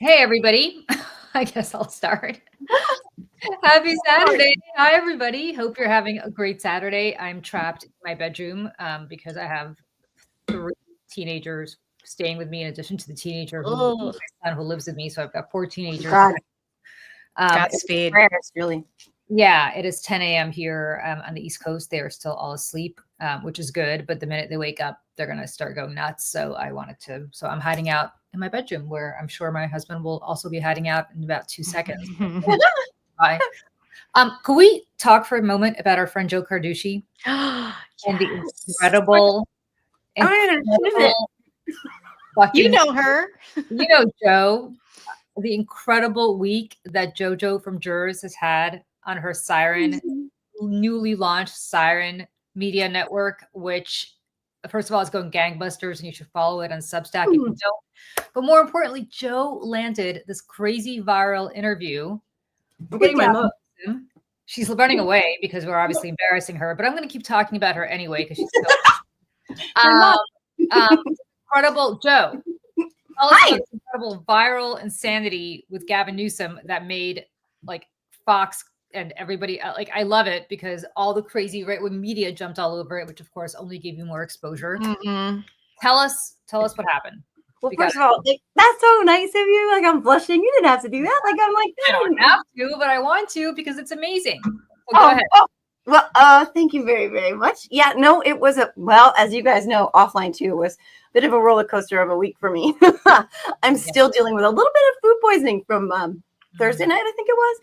Hey, everybody. I guess I'll start. Happy Saturday. Hi, everybody. Hope you're having a great Saturday. I'm trapped in my bedroom because I have three teenagers staying with me in addition to the teenager my son who lives with me. So I've got four teenagers. God, It's Godspeed. prayers, really. Yeah, it is 10 a.m. here on the East Coast. They are still all asleep, which is good. But the minute they wake up, they're going to start going nuts. So so I'm hiding out in my bedroom where I'm sure my husband will also be hiding out in about 2 seconds. Bye. Can we talk for a moment about our friend Joe Carducci and the incredible, incredible You fucking, know her. Joe, the incredible week that JoJo from Jurors has had on her Siren, newly launched Siren Media Network, which first of all is going gangbusters and you should follow it on Substack if you don't. But more importantly, Joe landed this crazy viral interview. I'm getting my mug. She's running away because we're obviously embarrassing her, but I'm going to keep talking about her anyway because she's so incredible. Joe, tell us about this incredible viral insanity with Gavin Newsom that made like Fox and everybody I love it because all the crazy right-wing media jumped all over it, which of course only gave you more exposure. Tell us what happened. Well, first of all, that's so nice of you. Like, I'm blushing. You didn't have to do that. Like, I'm like, I don't have to, but I want to because it's amazing. So go ahead. Well, thank you very, very much. Yeah, no, it was as you guys know, offline too, it was a bit of a roller coaster of a week for me. I'm still dealing with a little bit of food poisoning from Thursday night, I think it was.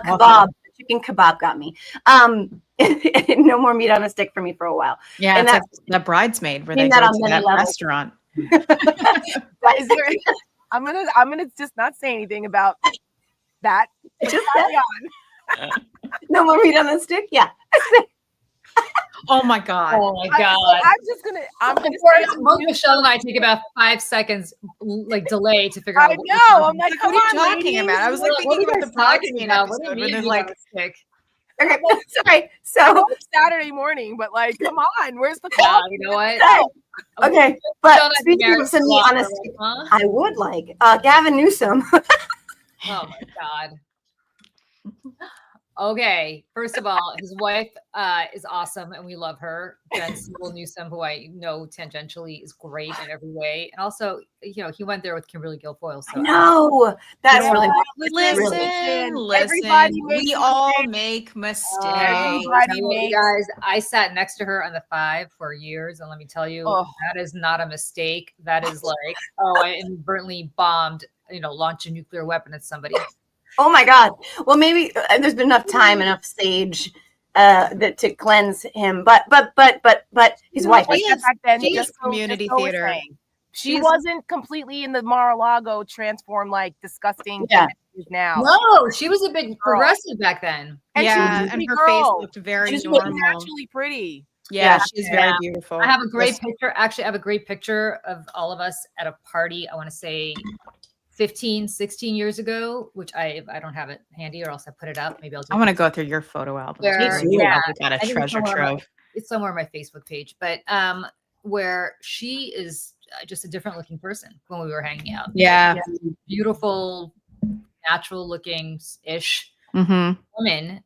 Kebab, chicken kebab got me. No more meat on a stick for me for a while. Yeah, and it's like the Bridesmaid where they go to that restaurant. I'm gonna just not say anything about that. Just carry on. No more meat on the stick. Yeah. Oh my god. I'm gonna Michelle and I take about 5 seconds like delay to figure out. I know. I'm like, what are you talking about? I was like thinking about the Bridesmaid What episode do where you they're mean like, stick? Okay. Sorry. So Saturday morning, but like, come on, where's the call? You know what? Okay, but speaking of some meat on a stick, I would like Gavin Newsom. Oh my god. Okay, first of all, his wife is awesome and we love her. Jen Siegel Newsom, who I know tangentially is great in every way. And also, he went there with Kimberly Guilfoyle. So No, that's really listen. Everybody We all make mistakes. Guys, I sat next to her on the 5 for years, and let me tell you, that is not a mistake. That is like, I inadvertently bombed, launched a nuclear weapon at somebody. Oh my God. Well, maybe there's been enough time, enough stage to cleanse him. But his wife. She's community theater. She wasn't completely in the Mar-a-Lago transformed like disgusting now. No, she was a bit progressive back then. And and her face looked very normal. Naturally pretty. Yeah, she's very beautiful. I have a great picture. Actually, I have a great picture of all of us at a party. I want to say 15, 16 years ago, which I don't have it handy or else I put it up. Maybe I want to go through your photo album. We got a treasure trove. It's somewhere on my Facebook page, but where she is just a different looking person when we were hanging out. Yeah. Beautiful, natural looking ish woman.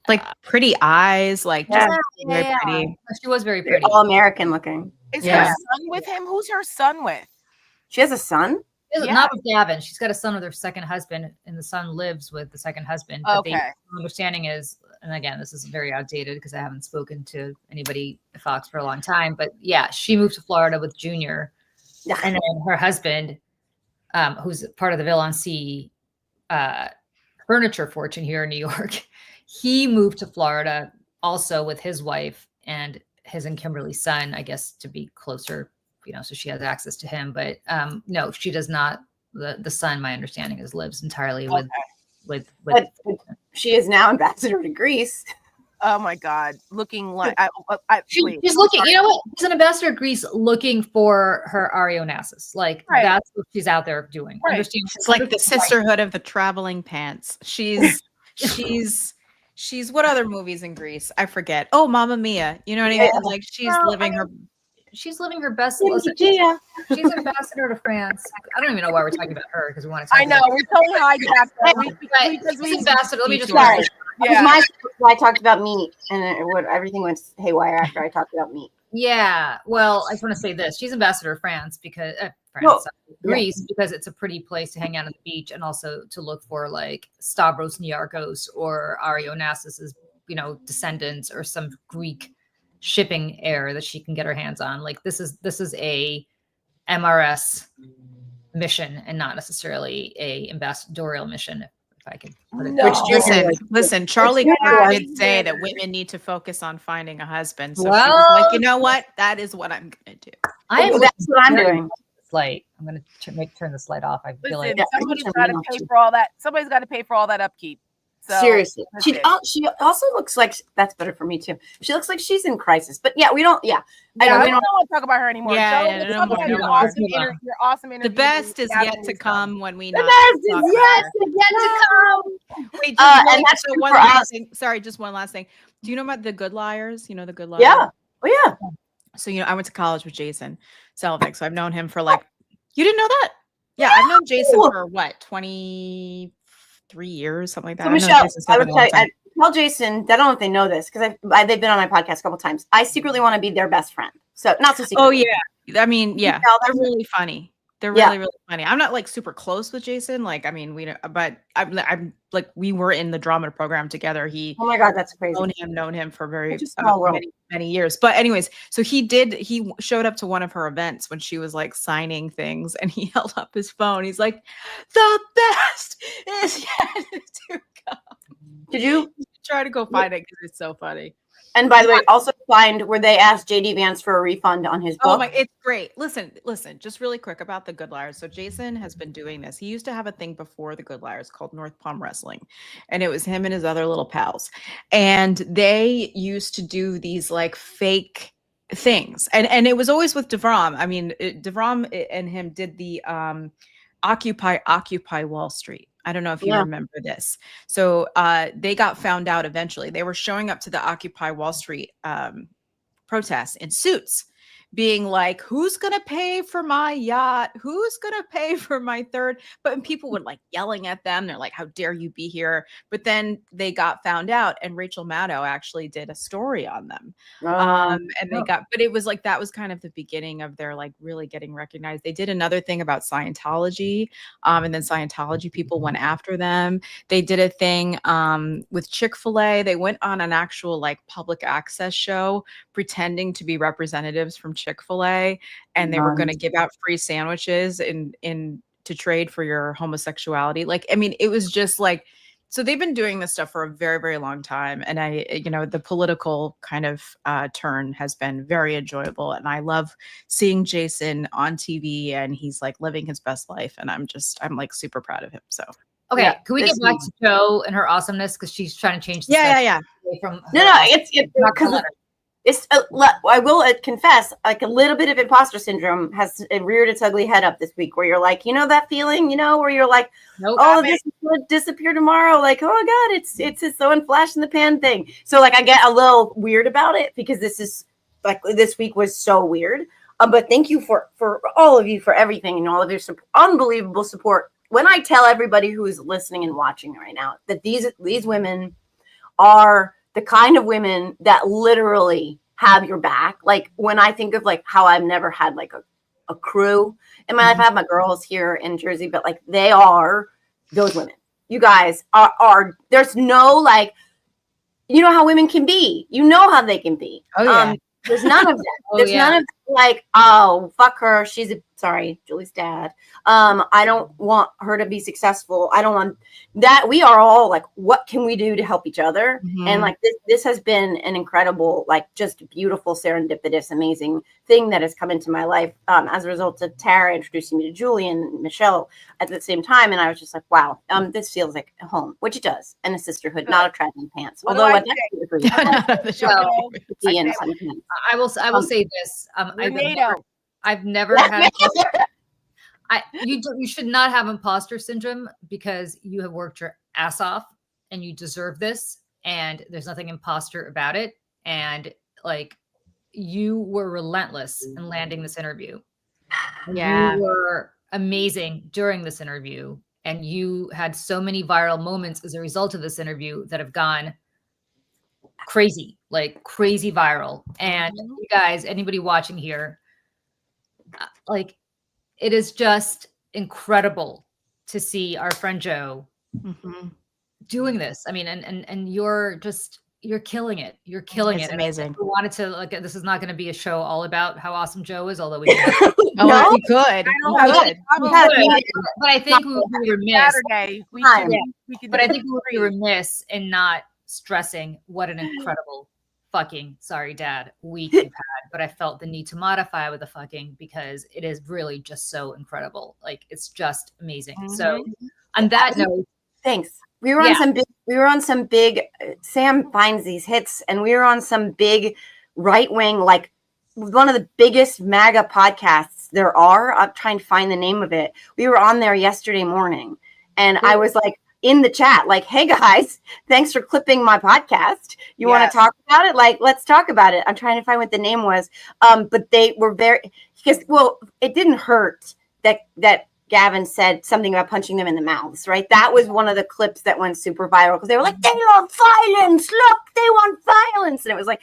Like pretty eyes, like very pretty. She was very pretty. All American looking. Is her son with him? Who's her son with? She has a son? Not with Gavin. She's got a son with her second husband, and the son lives with the second husband. But the understanding is, and again, this is very outdated because I haven't spoken to anybody at Fox for a long time. But yeah, she moved to Florida with Junior, and then her husband, who's part of the Villancy furniture fortune here in New York, he moved to Florida also with his wife and his and Kimberly's son, I guess, to be closer. So she has access to him, but no, she does not. The son, my understanding is lives entirely with. But she is now ambassador to Greece. Oh my God, looking like she's looking. You know what? She's an ambassador to Greece, looking for her Ari Onassis. Like that's what she's out there doing. Right. Understand? It's like the sisterhood of the traveling pants. She's what other movies in Greece? I forget. Oh, Mamma Mia. You know what I mean? Like she's living her. she's living her best. Thank Listen, you, Gia. she's ambassador to France. I don't even know why we're talking about her because we want to talk. I know about we totally hijacked that. But she's ambassador. Let me just Sorry. Yeah. I talked about meat, and everything went haywire after I talked about meat. Yeah. Well, I just want to say this: she's ambassador to France because Greece because it's a pretty place to hang out on the beach and also to look for like Stavros Niarchos or Ari Onassis's, descendants or some Greek shipping heir that she can get her hands on. Like this is a MRS mission and not necessarily a ambassadorial mission. If I could put it. No. Listen, Charlie Kirk did say that women need to focus on finding a husband. So she was like, you know what? That is what I'm gonna do. That's what I'm doing. Light. I'm gonna turn this light off. I feel like somebody's got to pay for all that. Somebody's got to pay for all that upkeep. So, seriously, she also looks like that's better for me too. She looks like she's in crisis. But yeah, we don't. Yeah, we don't want to talk about her anymore. Yeah, no more. Your awesome interview. The best is yet to come when we. The best is yet to come. Wait, and that's so one last thing. Sorry, just one last thing. Do you know about the Good Liars? You know the Good Liars? Yeah. Oh yeah. So I went to college with Jason Selvig, so I've known him for like. You didn't know that? Yeah, I've known Jason for what 23 years, something like that. So Michelle, I would tell Jason. I don't know if they know this because they've been on my podcast a couple times. I secretly want to be their best friend. So not so secret. Oh yeah, I mean yeah, they're really funny. They're really, really funny. I'm not like super close with Jason. Like, I mean, but I'm like, we were in the drama program together. Oh my God, that's crazy. Known him for many years. But anyways, so he showed up to one of her events when she was like signing things and he held up his phone. He's like, the best is yet to come. Did you try to go find it because it's so funny. And by the way, also find where they asked JD Vance for a refund on his book. Oh my, it's great. Listen, just really quick about the Good Liars. So Jason has been doing this. He used to have a thing before the Good Liars called North Palm Wrestling. And it was him and his other little pals. And they used to do these like fake things. And it was always with DeVrom. I mean, DeVrom and him did the Occupy Wall Street. I don't know if you remember this. So they got found out eventually. They were showing up to the Occupy Wall Street protests in suits, being like, who's going to pay for my yacht? Who's going to pay for my third? But people were like yelling at them. They're like, how dare you be here? But then they got found out and Rachel Maddow actually did a story on them. And they but it was like, that was kind of the beginning of their like really getting recognized. They did another thing about Scientology. And then Scientology people went after them. They did a thing with Chick-fil-A. They went on an actual like public access show pretending to be representatives from Chick-fil-A, and they were going to give out free sandwiches in to trade for your homosexuality. Like, I mean, it was just like, so they've been doing this stuff for a very, very long time. And the political kind of turn has been very enjoyable. And I love seeing Jason on TV and he's like living his best life. And I'm like super proud of him. So. Okay, can we get back to Jo and her awesomeness? Because she's trying to change the from it's because I will confess, like a little bit of imposter syndrome has reared its ugly head up this week where you're like, that feeling, where you're like, this is going to disappear tomorrow. Like, oh my God, it's so in flash in the pan thing. So like, I get a little weird about it because this week was so weird. But thank you for all of you for everything and all of your unbelievable support. When I tell everybody who is listening and watching right now that these women are the kind of women that literally have your back. Like when I think of like how I've never had like a crew in my life, I have my girls here in Jersey, but like they are those women. You guys are there's no like, how women can be, how they can be. Oh yeah. There's none of that. There's none of like, oh, fuck her. Sorry, Julie's dad. I don't want her to be successful. I don't want that. We are all like, what can we do to help each other? Mm-hmm. And like this has been an incredible, like just beautiful, serendipitous, amazing thing that has come into my life as a result of Tara introducing me to Julie and Michelle at the same time. And I was just like, wow, this feels like a home, which it does, and a sisterhood, not a traveling pants. Although I will say this. I've never had. You should not have imposter syndrome because you have worked your ass off and you deserve this. And there's nothing imposter about it. And like, you were relentless in landing this interview. Yeah. You were amazing during this interview. And you had so many viral moments as a result of this interview that have gone crazy, like crazy viral. And you guys, anybody watching here, like, it is just incredible to see our friend Joe doing this. I mean, and you're killing it. You're killing it. It's amazing. We wanted to, like, this is not going to be a show all about how awesome Joe is, although we can. We could. But I think we would be remiss. Saturday, But I think we would be remiss in not stressing what an incredible fucking sorry dad week you've had. But I felt the need to modify with the fucking because it is really just so incredible. Like, it's just amazing. So on that note, thanks. We were on some big Sam finds these hits, and we were on some big right wing, like one of the biggest MAGA podcasts there are. I'm trying to find the name of it. We were on there yesterday morning, and I was like in the chat, like, hey guys, thanks for clipping my podcast. You want to talk about it? Like, let's talk about it. I'm trying to find what the name was. But they were it didn't hurt that Gavin said something about punching them in the mouths, right? That was one of the clips that went super viral because they were like, they love violence. Look, they want violence. And it was like,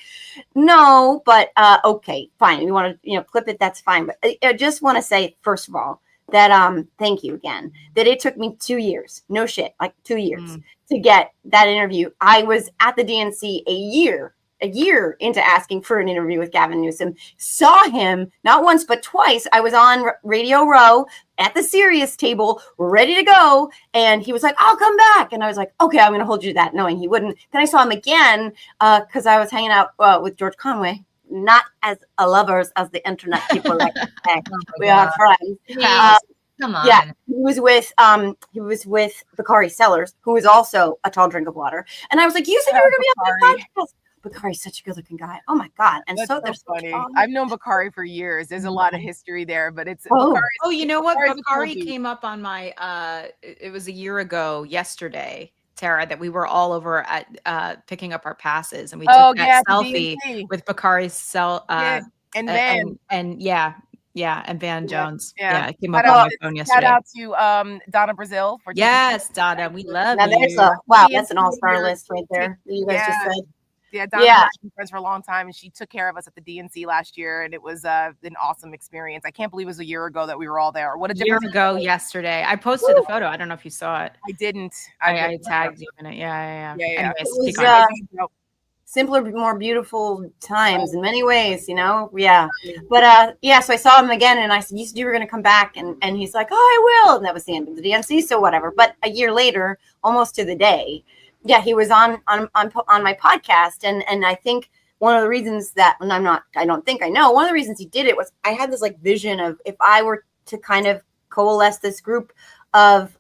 no, but okay, fine. You want to, clip it. That's fine. But I just want to say, first of all, that thank you again, that it took me 2 years, no shit, like 2 years to get that interview. I was at the DNC a year into asking for an interview with Gavin Newsom, saw him not once, but twice. I was on Radio Row at the Sirius table, ready to go. And he was like, I'll come back. And I was like, okay, I'm going to hold you to that, knowing he wouldn't. Then I saw him again because I was hanging out with George Conway, not as a lovers as the internet people like to say. We are friends. Come on. Yeah, he was with Bakari Sellers, who is also a tall drink of water. And I was like, you said you were going to be on my podcast. Bakari's such a good-looking guy. Oh my god! And that's they're funny. I've known Bakari for years. There's a lot of history there, but it's you know what? Bakari came up on my. It was a year ago yesterday, Tara, that we were all over at picking up our passes, and we took that selfie with Bakari's and Van and Van Jones. Yeah, it came up on my phone yesterday. Shout out to Donna Brazil for Donna, we love you. That's an all-star list right there. You guys just said. Yeah, Donna and I have been friends for a long time, and she took care of us at the DNC last year, and it was an awesome experience. I can't believe it was a year ago that we were all there. What a year ago yesterday. I posted the photo. I don't know if you saw it. I didn't. I tagged you in it. Yeah. Anyways, it was, simpler, more beautiful times in many ways, Yeah. But so I saw him again, and I said, you said you were going to come back, and he's like, oh, I will. And that was the end of the DNC. So whatever. But a year later, almost to the day, he was on my podcast, and I think one of the reasons that, and I don't think I know, one of the reasons he did it was I had this like vision of if I were to kind of coalesce this group of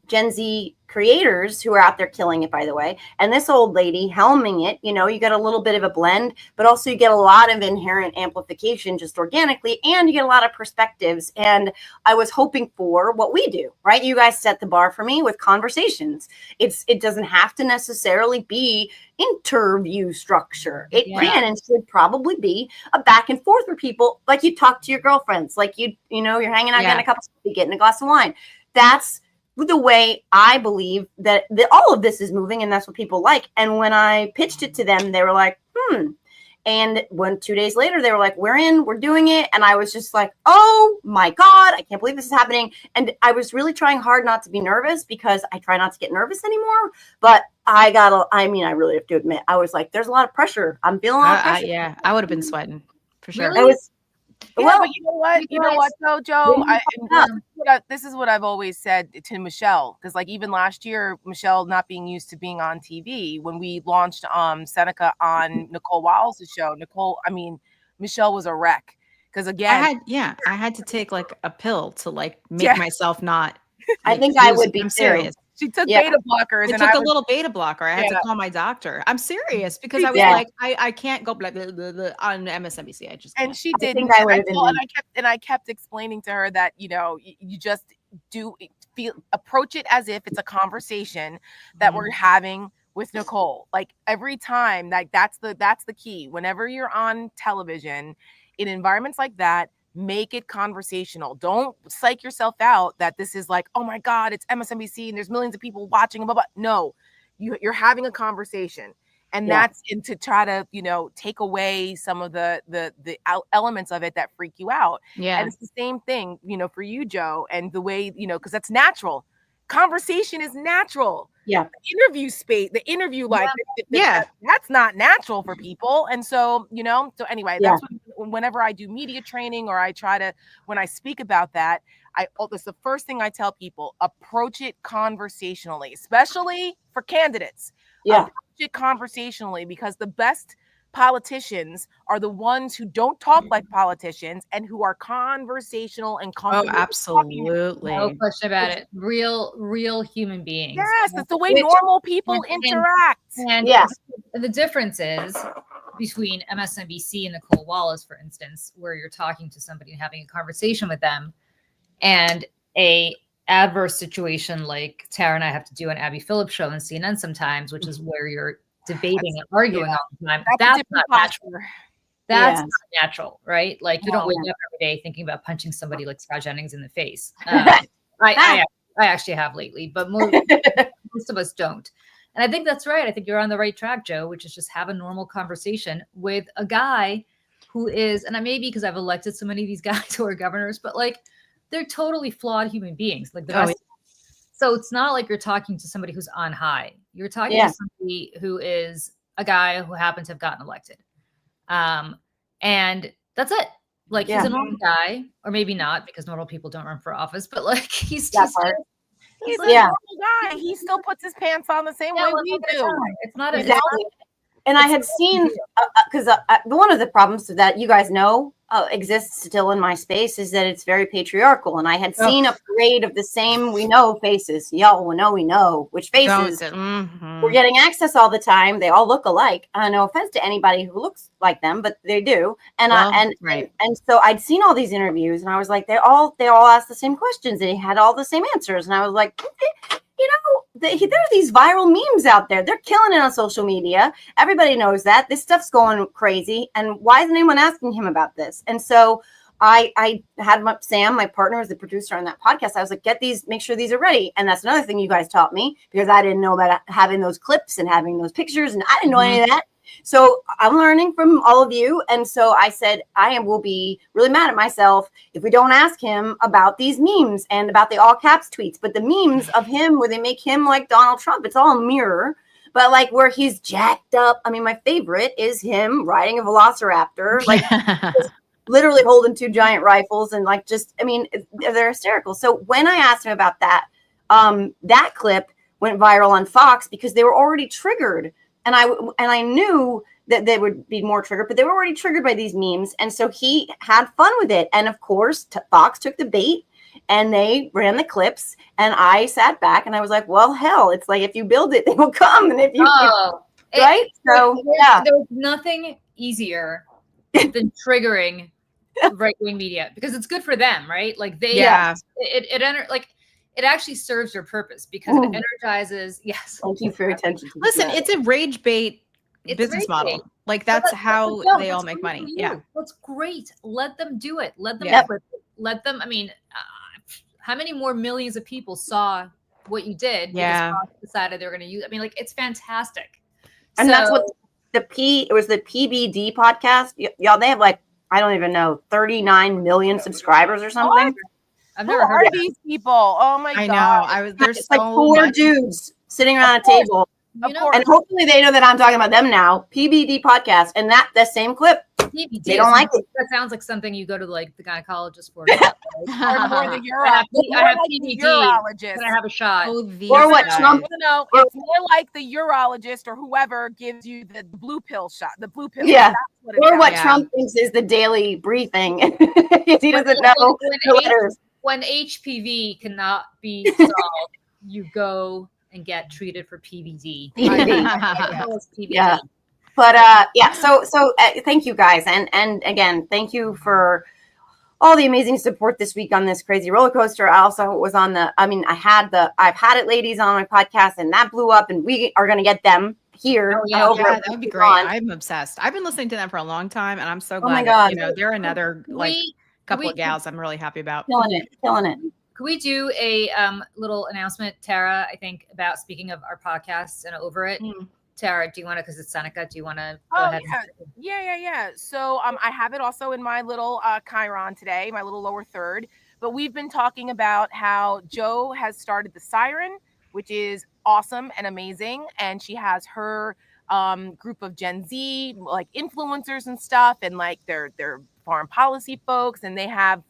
Gen Z creators who are out there killing it, by the way, and this old lady helming it, you get a little bit of a blend, but also you get a lot of inherent amplification just organically, and you get a lot of perspectives. And I was hoping for what we do, right? You guys set the bar for me with conversations. It doesn't have to necessarily be interview structure. It can and should probably be a back and forth with people, like you talk to your girlfriends, like you're hanging out, getting a cup of coffee, getting a glass of wine. That's the way I believe that all of this is moving, and that's what people like. And when I pitched it to them, they were like, And 2 days later, they were like, we're doing it. And I was just like, oh my God, I can't believe this is happening. And I was really trying hard not to be nervous because I try not to get nervous anymore. But I really have to admit, I was like, there's a lot of pressure. I'm feeling a lot of pressure. I would have been sweating for sure. Really? But you know what, though, Joe? This is what I've always said to Michelle, because like even last year, Michelle not being used to being on TV when we launched Seneca on Nicole Wiles' show. Michelle was a wreck because again, I had to take like a pill to like make myself not. I think I would be serious. She took beta blockers. I took a little beta blocker. I had to call my doctor. I'm serious because I was like, I can't go blah, blah, blah, blah, on MSNBC. I just can't. And she did. I kept explaining to her that you just approach it as if it's a conversation that we're having with Nicole. Like every time, like that's the key. Whenever you're on television in environments like that, make it conversational. Don't psych yourself out that this is like, oh my God, it's MSNBC and there's millions of people watching, blah, blah. No, you're having a conversation. And that's to try to, take away some of the elements of it that freak you out. Yeah. And it's the same thing, for you, Joe, and the way, because that's natural. Conversation is natural. Yeah. The interview, that's not natural for people. And so, so anyway, that's whenever I do media training or I try to, when I speak about that, that's the first thing I tell people, approach it conversationally, especially for candidates. Yeah. Approach it conversationally, because the best politicians are the ones who don't talk like politicians and who are conversational and comfortable. Oh, absolutely. No question about it. Real human beings. Yes, it's the way normal people interact. And the difference is between MSNBC and Nicole Wallace, for instance, where you're talking to somebody and having a conversation with them, and a adverse situation like Tara and I have to do an Abby Phillips show on CNN sometimes, which is where you're debating and arguing all the time. That's not natural. That's not natural, right? Like you don't wake up every day thinking about punching somebody like Scott Jennings in the face. I actually have lately, but most of us don't. And I think that's right. I think you're on the right track, Joe, which is just have a normal conversation with a guy who is, and I maybe because I've elected so many of these guys who are governors, but like they're totally flawed human beings. Like the best. So it's not like you're talking to somebody who's on high. You're talking to somebody who is a guy who happened to have gotten elected. And that's it. Like he's a normal guy, or maybe not, because normal people don't run for office, but like he's a normal guy. He still puts his pants on the same way we do. It's not exactly. And I had seen, because one of the problems that you guys know exists still in my space is that it's very patriarchal. And I had seen a parade of the same, we know faces. Y'all we know which faces. We're getting access all the time. They all look alike. No offense to anybody who looks like them, but they do. And and so I'd seen all these interviews, and I was like, they all asked the same questions, and they had all the same answers. And I was like, okay. There are these viral memes out there. They're killing it on social media. Everybody knows that. This stuff's going crazy. And why isn't anyone asking him about this? And so I had Sam, my partner, was the producer on that podcast. I was like, get these, make sure these are ready. And that's another thing you guys taught me, because I didn't know about having those clips and having those pictures. And I didn't know any of that. So I'm learning from all of you. And so I said, will be really mad at myself if we don't ask him about these memes and about the all caps tweets. But the memes of him where they make him like Donald Trump, it's all a mirror. But like where he's jacked up. I mean, my favorite is him riding a velociraptor, like literally holding two giant rifles. And like, they're hysterical. So when I asked him about that, that clip went viral on Fox because they were already triggered. And I knew that they would be more triggered, but they were already triggered by these memes. And so he had fun with it. And of course, Fox took the bait and they ran the clips. And I sat back and I was like, well, hell, it's like if you build it, they will come. And if you, right? There's nothing easier than triggering right-wing media, because it's good for them, right? Like it actually serves your purpose because it energizes. Yes. Thank you for your attention. Listen, it's a rage bait business model. Like that's how they all make money. Yeah. That's great. Let them do it. Let them let them. I mean, how many more millions of people saw what you did? Yeah. Decided they're going to use. I mean, like it's fantastic. And that's what it was the PBD podcast. Y'all, they have like, I don't even know, 39 million subscribers or something. What? I've never heard of these people. Oh my God. I know. There's like four dudes sitting around a table. And hopefully they know that I'm talking about them now. PBD podcast. And the same clip. PBD, they don't like it. That sounds like something you go to like the gynecologist for. Or the urologist. I have PBD. Can I have a shot? Or what Trump? No, it's more like the urologist or whoever gives you the blue pill shot. The blue pill. Yeah. Or what Trump thinks is the daily briefing. He doesn't know the letters. When HPV cannot be solved, you go and get treated for PVD. Yeah. But so thank you guys, and again, thank you for all the amazing support this week on this crazy roller coaster. I also was on I've had it ladies on my podcast, and that blew up, and we are going to get them here. Oh, yeah, that would be great. I'm obsessed. I've been listening to them for a long time, and I'm so glad that, they're another couple of gals I'm really happy about. Killing it. Could we do a little announcement, Tara, I think, about speaking of our podcasts and over it? Tara, do you want to, because it's Seneca, do you want to go ahead? Yeah. So I have it also in my little Chiron today, my little lower third. But we've been talking about how Joe has started the Siren, which is awesome and amazing. And she has her group of Gen Z, like influencers and stuff, and like their foreign policy folks, and they have,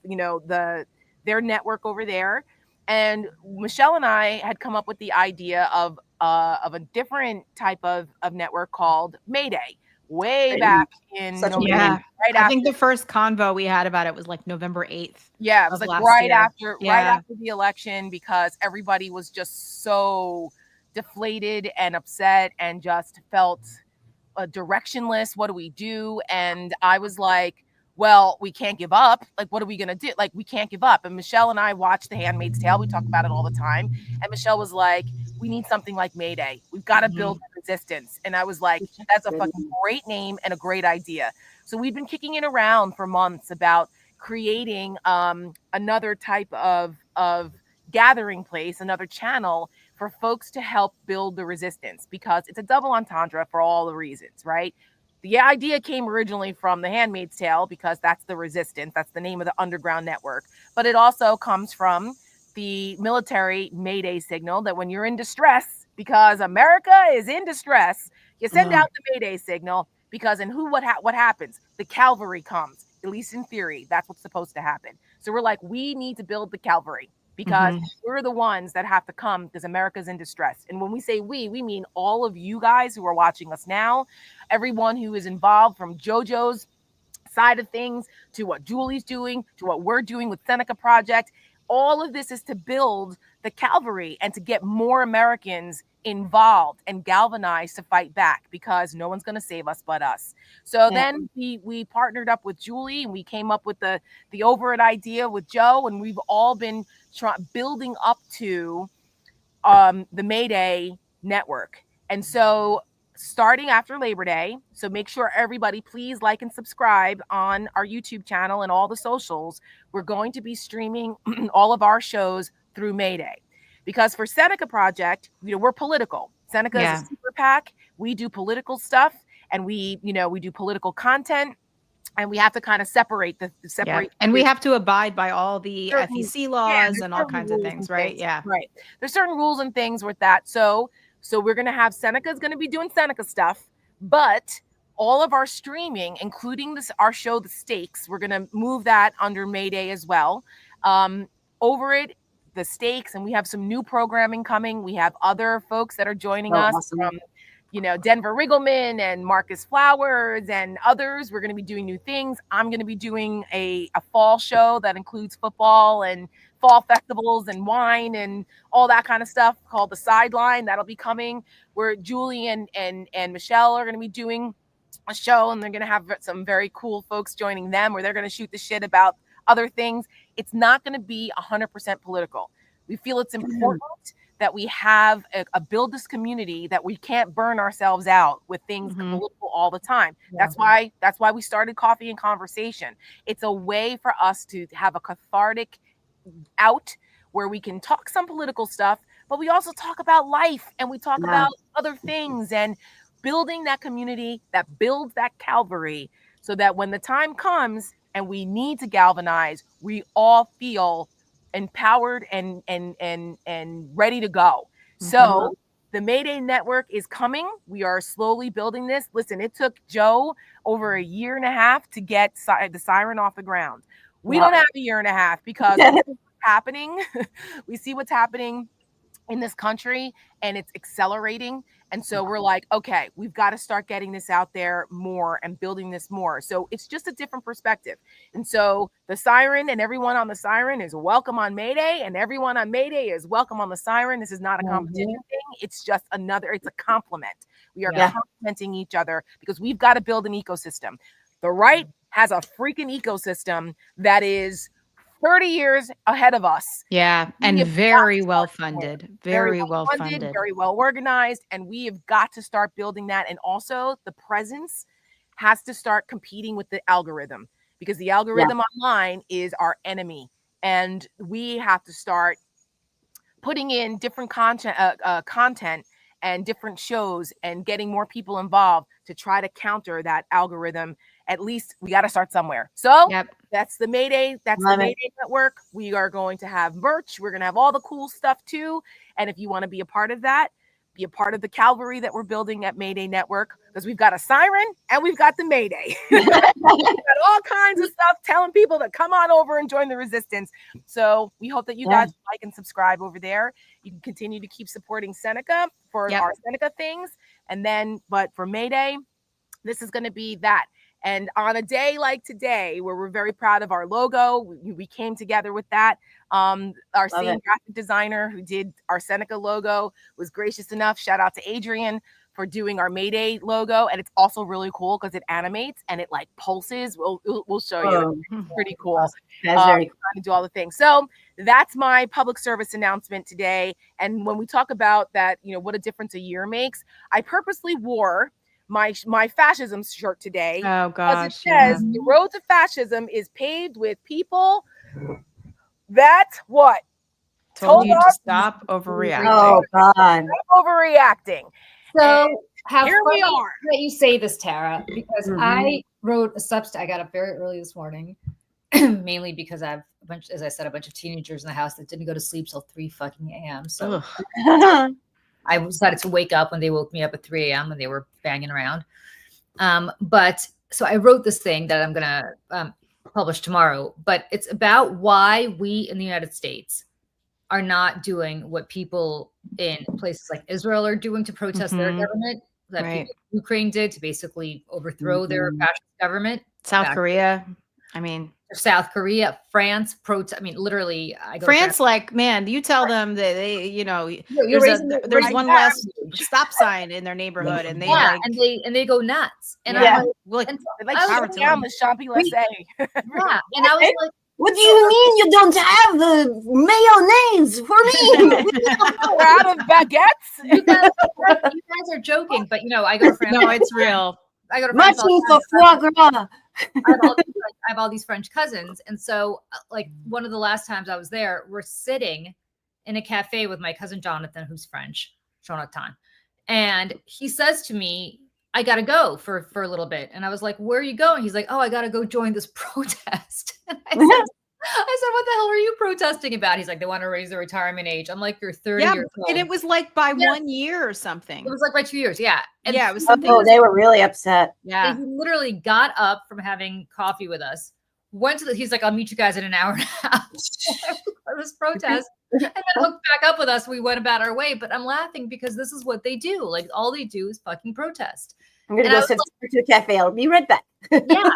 their network over there. And Michelle and I had come up with the idea of a different type of network called Mayday, way back in November. I think the first convo we had about it was like November 8th. Yeah, it was like right after the election, because everybody was just so deflated and upset and just felt directionless. What do we do? And I was like, well, we can't give up. Like, what are we going to do? Like, we can't give up. And Michelle and I watched The Handmaid's Tale. We talk about it all the time. And Michelle was like, we need something like Mayday. We've got to build resistance. And I was like, that's a fucking great name and a great idea. So we've been kicking it around for months about creating another type of gathering place, another channel for folks to help build the resistance, because it's a double entendre for all the reasons, right? The idea came originally from The Handmaid's Tale, because that's the resistance. That's the name of the underground network. But it also comes from the military Mayday signal, that when you're in distress, because America is in distress, you send out the Mayday signal, because what happens? The cavalry comes, at least in theory. That's what's supposed to happen. So we're like, we need to build the cavalry, because we're the ones that have to come, because America's in distress. And when we say we mean all of you guys who are watching us now, everyone who is involved, from JoJo's side of things to what Julie's doing, to what we're doing with Seneca Project. All of this is to build the cavalry and to get more Americans involved and galvanized to fight back, because no one's going to save us but us. So then we partnered up with Julie, and we came up with the over it idea with Joe, and we've all been building up to the Mayday network. And so starting after Labor Day, so make sure everybody please like and subscribe on our YouTube channel and all the socials. We're going to be streaming all of our shows through Mayday. Because for Seneca Project, we're political. Seneca is a super PAC. We do political stuff, and we do political content, and we have to kind of separate. And we have to abide by all the FEC laws and all kinds of things, right? Yeah. Right. There's certain rules and things with that. So we're going to have Seneca's going to be doing Seneca stuff, but all of our streaming, including our show, The Stakes, we're going to move that under Mayday as well. Over it, The Stakes, and we have some new programming coming. We have other folks that are joining us from, Denver Riggleman and Marcus Flowers and others. We're going to be doing new things. I'm going to be doing a fall show that includes football and fall festivals and wine and all that kind of stuff, called The Sideline. That'll be coming, where Julie and Michelle are going to be doing a show, and they're going to have some very cool folks joining them, where they're going to shoot the shit about other things. It's not going to be 100% political. We feel it's important that we have a build this community, that we can't burn ourselves out with things political all the time. That's why we started Coffee and Conversation. It's a way for us to have a cathartic out, where we can talk some political stuff, but we also talk about life, and we talk about other things, and building that community that builds that cavalry, so that when the time comes and we need to galvanize, we all feel empowered and ready to go. So the Mayday Network is coming. We are slowly building this. Listen, it took Joe over a year and a half to get the Siren off the ground. We don't have a year and a half, because what's happening. We see what's happening in this country, and it's accelerating. And so we're like, okay, we've got to start getting this out there more and building this more. So it's just a different perspective. And so the Siren and everyone on the Siren is welcome on Mayday, and everyone on Mayday is welcome on the Siren. This is not a competition thing. It's just it's a compliment. We are complementing each other, because we've got to build an ecosystem. The right has a freaking ecosystem that is 30 years ahead of us. Yeah, and very well funded, very well funded, very well organized, and we have got to start building that. And also the presence has to start competing with the algorithm, because the algorithm online is our enemy, and we have to start putting in different content and different shows and getting more people involved to try to counter that algorithm. At least we got to start somewhere. So that's the Mayday. That's the Mayday Network. We are going to have merch. We're going to have all the cool stuff too. And if you want to be a part of that, be a part of the cavalry that we're building at Mayday Network, because we've got a siren and we've got the Mayday. We've got all kinds of stuff telling people to come on over and join the resistance. So we hope that you guys like and subscribe over there. You can continue to keep supporting Seneca for our Seneca things. And then, but for Mayday, this is going to be that. And on a day like today, where we're very proud of our logo, we came together with that. Our same graphic designer who did our Seneca logo was gracious enough. Shout out to Adrian for doing our Mayday logo. And it's also really cool because it animates and it like pulses. We'll show you. It's pretty cool. That's very cool. Trying to do all the things. So that's my public service announcement today. And when we talk about that, you know, what a difference a year makes, I purposely wore my fascism shirt today. Oh gosh. It says the road to fascism is paved with people that what? Told you to stop overreacting. Oh God. Stop overreacting. So here we are. That you say this, Tara, because I wrote a Substack. I got up very early this morning, mainly because I have a bunch, as I said, a bunch of teenagers in the house that didn't go to sleep till 3 fucking a.m. So I decided to wake up when they woke me up at 3 a.m. when they were banging around. But so I wrote this thing that I'm going to publish tomorrow, but it's about why we in the United States are not doing what people in places like Israel are doing to protest their government, that people in Ukraine did to basically overthrow their fascist government. South Korea. I mean, South Korea, France, I mean, literally, I go France, like, man, you tell them that they, you know, there's one less stop sign in their neighborhood, and they and they go nuts. And I'm like down the Champs-Élysées. And I was like, what do you mean you don't have the mayonnaise for me? We're out of baguettes. You guys are joking, but you know, I go to France. No, it's real. I go to France. I have all these French cousins. And so like one of the last times I was there, we're sitting in a cafe with my cousin Jonathan, who's French, Jonathan. And he says to me, I got to go for a little bit. And I was like, where are you going? He's like, oh, I got to go join this protest. And I said, what the hell are you protesting about? He's like, they want to raise the retirement age. I'm like, you're 30 years old. And it was like by 1 year or something. It was like by 2 years. Yeah. And it was something. Oh, they were really upset. Yeah. He literally got up from having coffee with us, went to he's like, I'll meet you guys in an hour and a half. For this protest. And then hooked back up with us. We went about our way. But I'm laughing because this is what they do. Like all they do is fucking protest. I'm going to go sit to a cafe. I'll be right back. Yeah.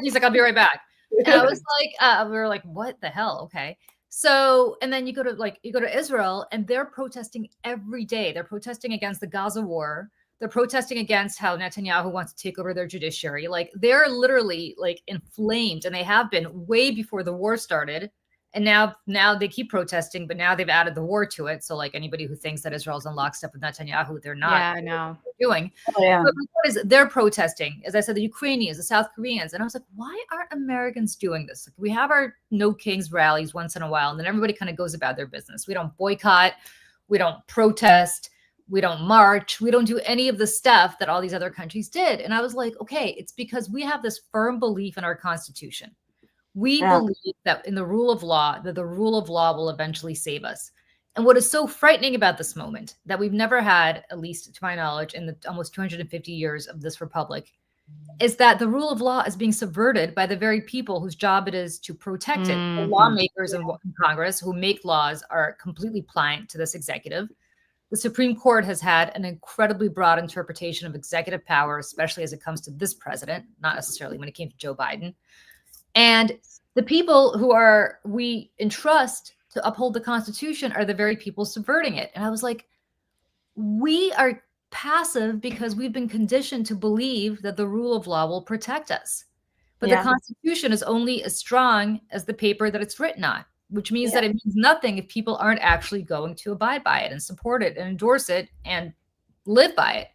He's like, I'll be right back. And I was like, we were like, what the hell? Okay. So, and then you go to Israel and they're protesting every day. They're protesting against the Gaza war. They're protesting against how Netanyahu wants to take over their judiciary. Like they're literally like inflamed, and they have been way before the war started. And now they keep protesting, but now they've added the war to it. So like anybody who thinks that Israel's in lockstep with Netanyahu, they're not. Yeah, I know. Doing. Oh, yeah. But they're protesting, as I said, the Ukrainians, the South Koreans. And I was like, why aren't Americans doing this? Like, we have our No Kings rallies once in a while, and then everybody kind of goes about their business. We don't boycott. We don't protest. We don't march. We don't do any of the stuff that all these other countries did. And I was like, okay, it's because we have this firm belief in our Constitution. We believe that in the rule of law, that the rule of law will eventually save us. And what is so frightening about this moment that we've never had, at least to my knowledge, in the almost 250 years of this republic, is that the rule of law is being subverted by the very people whose job it is to protect it. The lawmakers in Congress who make laws are completely pliant to this executive. The Supreme Court has had an incredibly broad interpretation of executive power, especially as it comes to this president, not necessarily when it came to Joe Biden. And the people who we entrust to uphold the Constitution are the very people subverting it. And I was like, we are passive because we've been conditioned to believe that the rule of law will protect us. But the Constitution is only as strong as the paper that it's written on, which means that it means nothing if people aren't actually going to abide by it and support it and endorse it and live by it.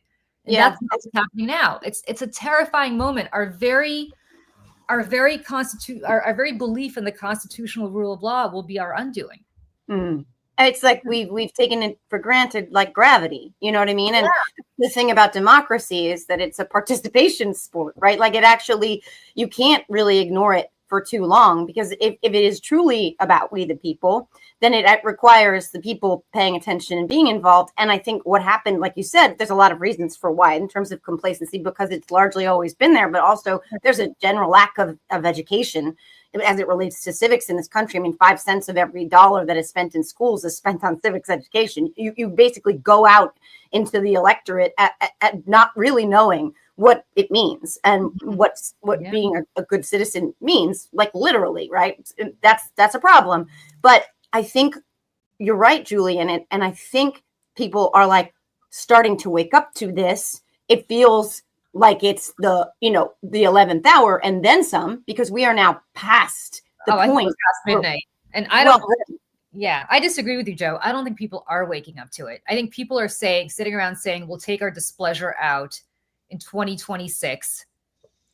And that's what's happening now. It's a terrifying moment. Our very belief in the constitutional rule of law will be our undoing. It's like we've taken it for granted, like gravity. You know what I mean? And the thing about democracy is that it's a participation sport, right? Like it actually, you can't really ignore it for too long, because if it is truly about we the people, then it requires the people paying attention and being involved. And I think what happened, like you said, there's a lot of reasons for why, in terms of complacency, because it's largely always been there, but also there's a general lack of education as it relates to civics in this country. I mean, 5 cents of every dollar that is spent in schools is spent on civics education. You basically go out into the electorate at not really knowing what it means and what being a good citizen means, like literally, right? That's a problem. But I think you're right, Julie, and I think people are like starting to wake up to this. It feels like it's the 11th hour and then some, because we are now past the point. I think it's past midnight. And I disagree with you, Joe. I don't think people are waking up to it. I think people are sitting around saying, we'll take our displeasure out in 2026.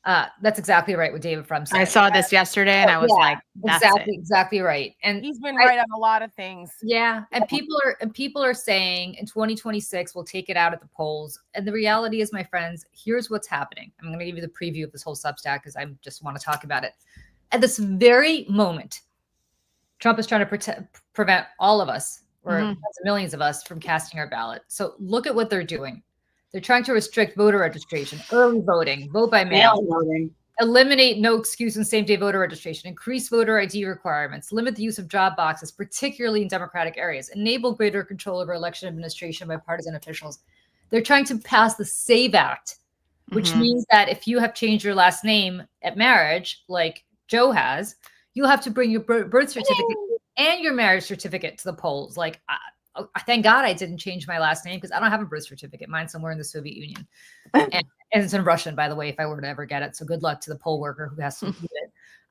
That's exactly right what David Frum said. I saw this yesterday and I was like, that's exactly right. And he's been right on a lot of things. Yeah. And people are saying in 2026, we'll take it out at the polls. And the reality is, my friends, here's what's happening. I'm going to give you the preview of this whole Substack because I just want to talk about it. At this very moment, Trump is trying to prevent all of us, or millions of us, from casting our ballot. So look at what they're doing. They're trying to restrict voter registration, early voting, vote by mail, eliminate no excuse and same-day voter registration, increase voter ID requirements, limit the use of job boxes, particularly in Democratic areas, enable greater control over election administration by partisan officials. They're trying to pass the SAVE Act, which means that if you have changed your last name at marriage, like Joe has, you'll have to bring your birth certificate and your marriage certificate to the polls. Like, thank God I didn't change my last name, because I don't have a birth certificate. Mine's somewhere in the Soviet Union. And it's in Russian, by the way, if I were to ever get it. So good luck to the poll worker who has to do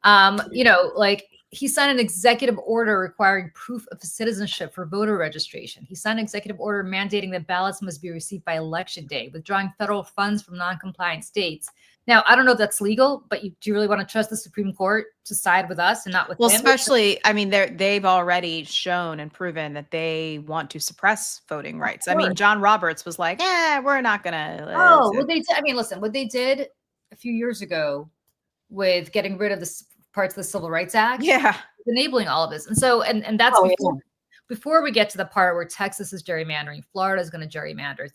it. Like, he signed an executive order requiring proof of citizenship for voter registration. He signed an executive order mandating that ballots must be received by election day, withdrawing federal funds from non-compliant states. Now, I don't know if that's legal, but do you really want to trust the Supreme Court to side with us and not with them? Especially, I mean, they've already shown and proven that they want to suppress voting rights. I mean, John Roberts was like, we're not going to. Listen, what they did a few years ago with getting rid of the parts of the Civil Rights Act, enabling all of this. And so, and that's before we get to the part where Texas is gerrymandering, Florida is going to gerrymander.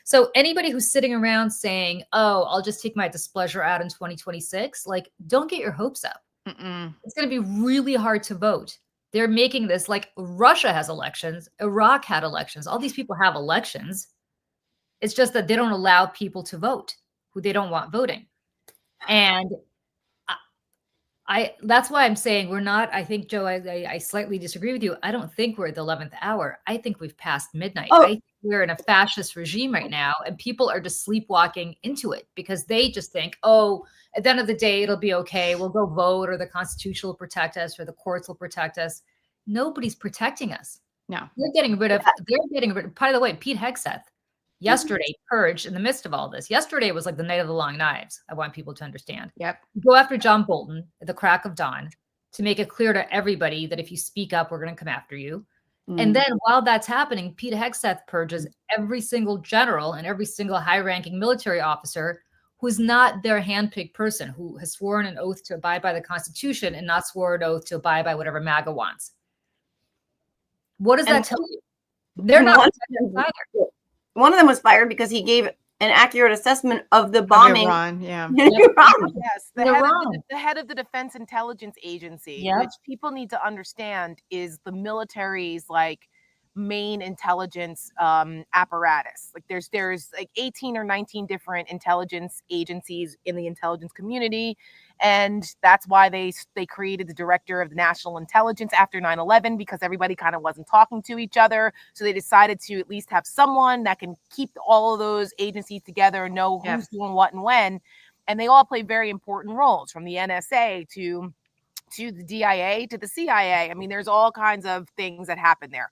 So anybody who's sitting around saying, oh, I'll just take my displeasure out in 2026, like, don't get your hopes up. It's going to be really hard to vote. They're making this like Russia has elections, Iraq had elections. All these people have elections. It's just that they don't allow people to vote who they don't want voting. And that's why I'm saying we're not. I think, Joe, I slightly disagree with you. I don't think we're at the 11th hour. I think we've passed midnight. I think we're in a fascist regime right now, and people are just sleepwalking into it because they just think, oh, at the end of the day, it'll be okay. We'll go vote, or the Constitution will protect us, or the courts will protect us. Nobody's protecting us. No, they're getting rid of. By the way, Pete Hegseth yesterday purged in the midst of all this. Yesterday was like the night of the long knives. I want people to understand. Yep. Go after John Bolton at the crack of dawn to make it clear to everybody that if you speak up, we're going to come after you. And then while that's happening, Pete Hegseth purges every single general and every single high-ranking military officer who's not their handpicked person, who has sworn an oath to abide by the Constitution and not sworn an oath to abide by whatever MAGA wants. What does that tell you? They're not either. One of them was fired because he gave an accurate assessment of the bombing. Iran, yeah. Yes, the head of the Defense Intelligence Agency, which people need to understand is the military's like main intelligence apparatus. Like there's like 18 or 19 different intelligence agencies in the intelligence community. And that's why they created the director of the national intelligence after 9/11, because everybody kind of wasn't talking to each other. So they decided to at least have someone that can keep all of those agencies together and know who's doing what and when. and they all play very important roles, from the NSA to the DIA to the CIA. I mean, there's all kinds of things that happen there.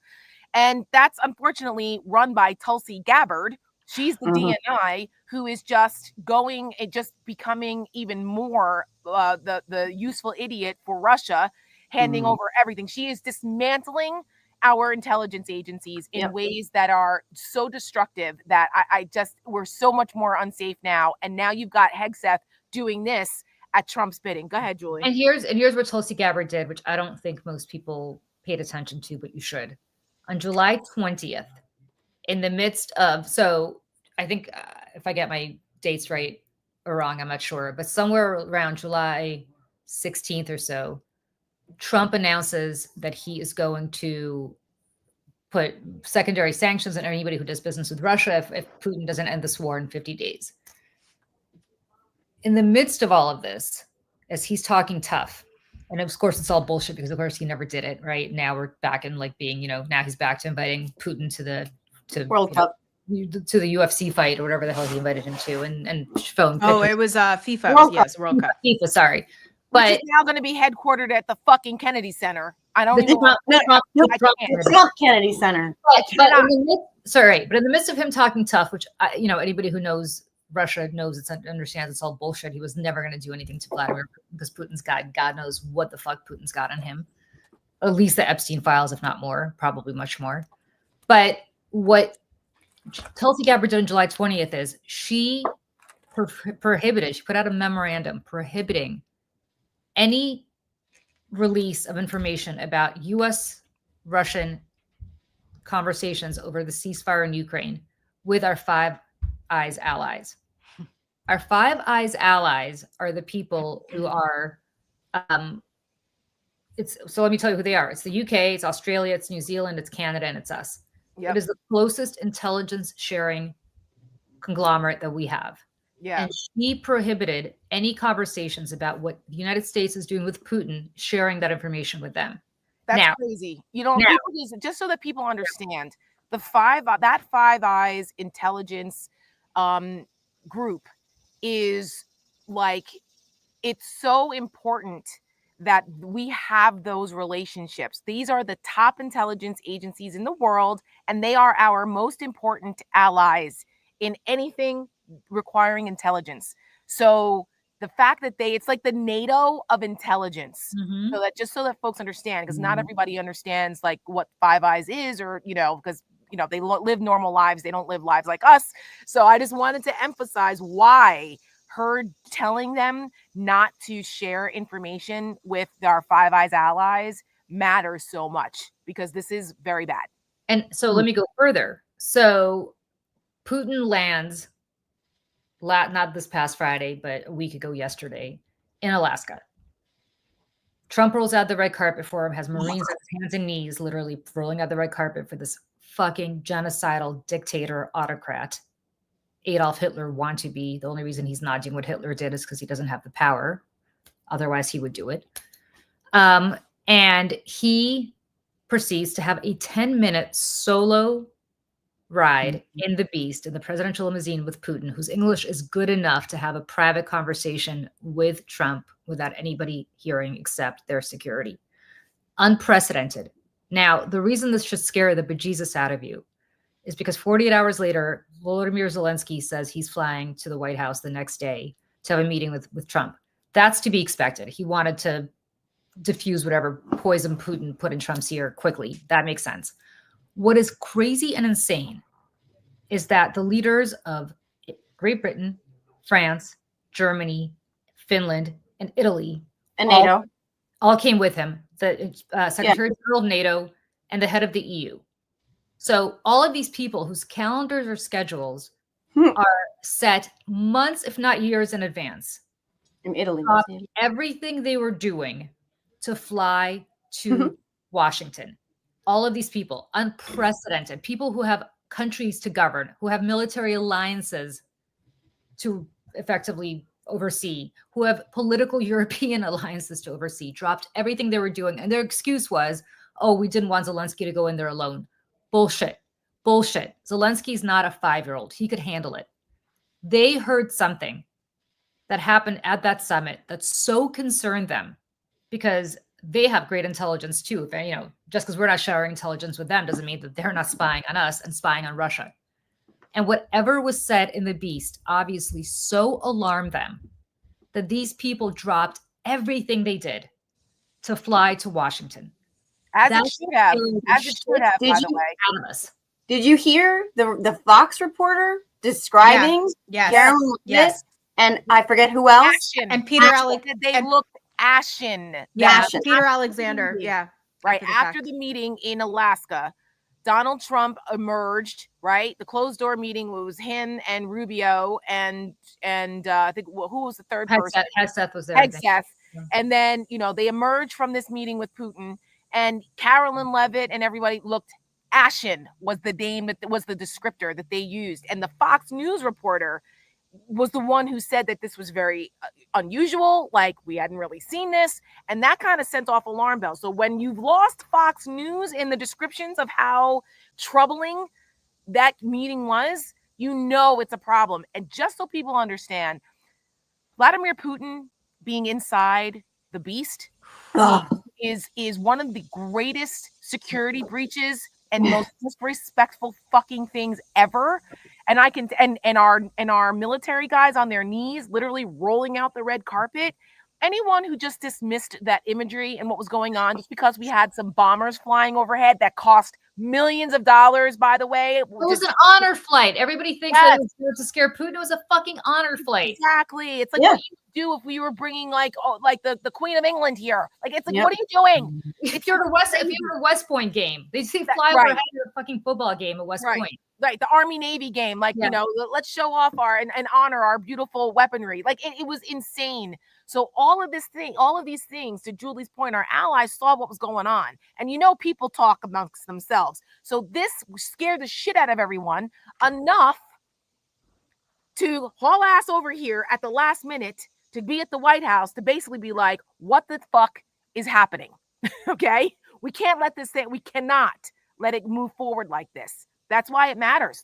And that's unfortunately run by Tulsi Gabbard. She's the DNI who is just becoming even more the useful idiot for Russia, handing over everything. She is dismantling our intelligence agencies in ways that are so destructive that we're so much more unsafe now. And now you've got Hegseth doing this at Trump's bidding. Go ahead, Julie. And here's what Tulsi Gabbard did, which I don't think most people paid attention to, but you should. On July 20th, in the midst of, so I think if I get my dates right or wrong, I'm not sure, but somewhere around July 16th or so, Trump announces that he is going to put secondary sanctions on anybody who does business with Russia if Putin doesn't end this war in 50 days. In the midst of all of this, as he's talking tough, and of course it's all bullshit because of course he never did it, right? Now we're back in like being, now he's back to inviting Putin to World Cup. To the UFC fight or whatever the hell he invited him to, and phone. Oh, it was FIFA. Yes, World Cup. FIFA, sorry. But it's now going to be headquartered at the fucking Kennedy Center. I don't even Trump Kennedy Center. But in the midst of him talking tough, which anybody who knows Russia understands it's all bullshit. He was never going to do anything to Vladimir Putin because Putin's got God knows what the fuck Putin's got on him. At least the Epstein files, if not more, probably much more. But what Tulsi Gabbard did on July 20th is she prohibited, she put out a memorandum prohibiting any release of information about U.S.-Russian conversations over the ceasefire in Ukraine with our Five Eyes allies. Our Five Eyes allies are the people who are, so let me tell you who they are. It's the UK, it's Australia, it's New Zealand, it's Canada, and it's us. Yep. It is the closest intelligence sharing conglomerate that we have. Yeah. And she prohibited any conversations about what the United States is doing with Putin, sharing that information with them. That's crazy. Just so that people understand, that Five Eyes intelligence group is like, it's so important that we have those relationships. These are the top intelligence agencies in the world, and they are our most important allies in anything requiring intelligence. So the fact that it's like the NATO of intelligence, so that folks understand, because not everybody understands like what Five Eyes is, or because they live normal lives, they don't live lives like us. So I just wanted to emphasize why her telling them not to share information with our Five Eyes allies matters so much, because this is very bad. And so let me go further. So Putin lands, not this past Friday, but a week ago yesterday, in Alaska. Trump rolls out the red carpet for him, has Marines on his hands and knees, literally rolling out the red carpet for this fucking genocidal dictator autocrat. Adolf Hitler want to be. The only reason he's not doing what Hitler did is because he doesn't have the power. Otherwise, he would do it. And he proceeds to have a 10-minute solo ride in the Beast, in the presidential limousine with Putin, whose English is good enough to have a private conversation with Trump without anybody hearing except their security. Unprecedented. Now, the reason this should scare the bejesus out of you is because 48 hours later, Volodymyr Zelensky says he's flying to the White House the next day to have a meeting with Trump. That's to be expected. He wanted to diffuse whatever poison Putin put in Trump's ear quickly. That makes sense. What is crazy and insane is that the leaders of Great Britain, France, Germany, Finland, and Italy, and NATO, all came with him. The Secretary General of NATO and the head of the EU. So all of these people whose calendars or schedules are set months, if not years in advance, in Italy, everything they were doing to fly to Washington. All of these people, unprecedented, people who have countries to govern, who have military alliances to effectively oversee, who have political European alliances to oversee, dropped everything they were doing. And their excuse was, oh, we didn't want Zelensky to go in there alone. Bullshit. Zelensky's not a 5-year-old. He could handle it. They heard something that happened at that summit that so concerned them, because they have great intelligence too. Just because we're not sharing intelligence with them doesn't mean that they're not spying on us and spying on Russia. And whatever was said in the Beast obviously so alarmed them that these people dropped everything they did to fly to Washington. As it should have. As it should have, by the way. Did you hear the Fox reporter describing Carolyn Levitt and I forget who else? Ashen. And Peter Alexander. They looked ashen. Ashen. Peter Alexander. Yeah. Right. After the meeting in Alaska, Donald Trump emerged, right? The closed door meeting was him and Rubio and I think who was the third person? Hegseth was there. Hegseth. And then, they emerged from this meeting with Putin, and Carolyn Levitt and everybody looked ashen was the name that was the descriptor that they used. And the Fox News reporter was the one who said that this was very unusual, like we hadn't really seen this, and that kind of sent off alarm bells. So when you've lost Fox News in the descriptions of how troubling that meeting was, it's a problem. And just so people understand, Vladimir Putin being inside the Beast is one of the greatest security breaches and most disrespectful fucking things ever. And I can and our military guys on their knees, literally rolling out the red carpet. Anyone who just dismissed that imagery and what was going on just because we had some bombers flying overhead that cost millions of dollars, by the way. It was an honor flight. Everybody thinks that it was to scare Putin. It was a fucking honor flight. Exactly. It's like what you do if we were bringing like the Queen of England here. Like it's like, what are you doing? If you're at a West Point game, they see fly overhead at a fucking football game at West Point. Right, the Army Navy game, let's show off and honor our beautiful weaponry. Like it was insane. So all of these things, to Julie's point, our allies saw what was going on, and people talk amongst themselves. So this scared the shit out of everyone enough to haul ass over here at the last minute to be at the White House to basically be like, what the fuck is happening? Okay, we can't let this thing. We cannot let it move forward like this. That's why it matters.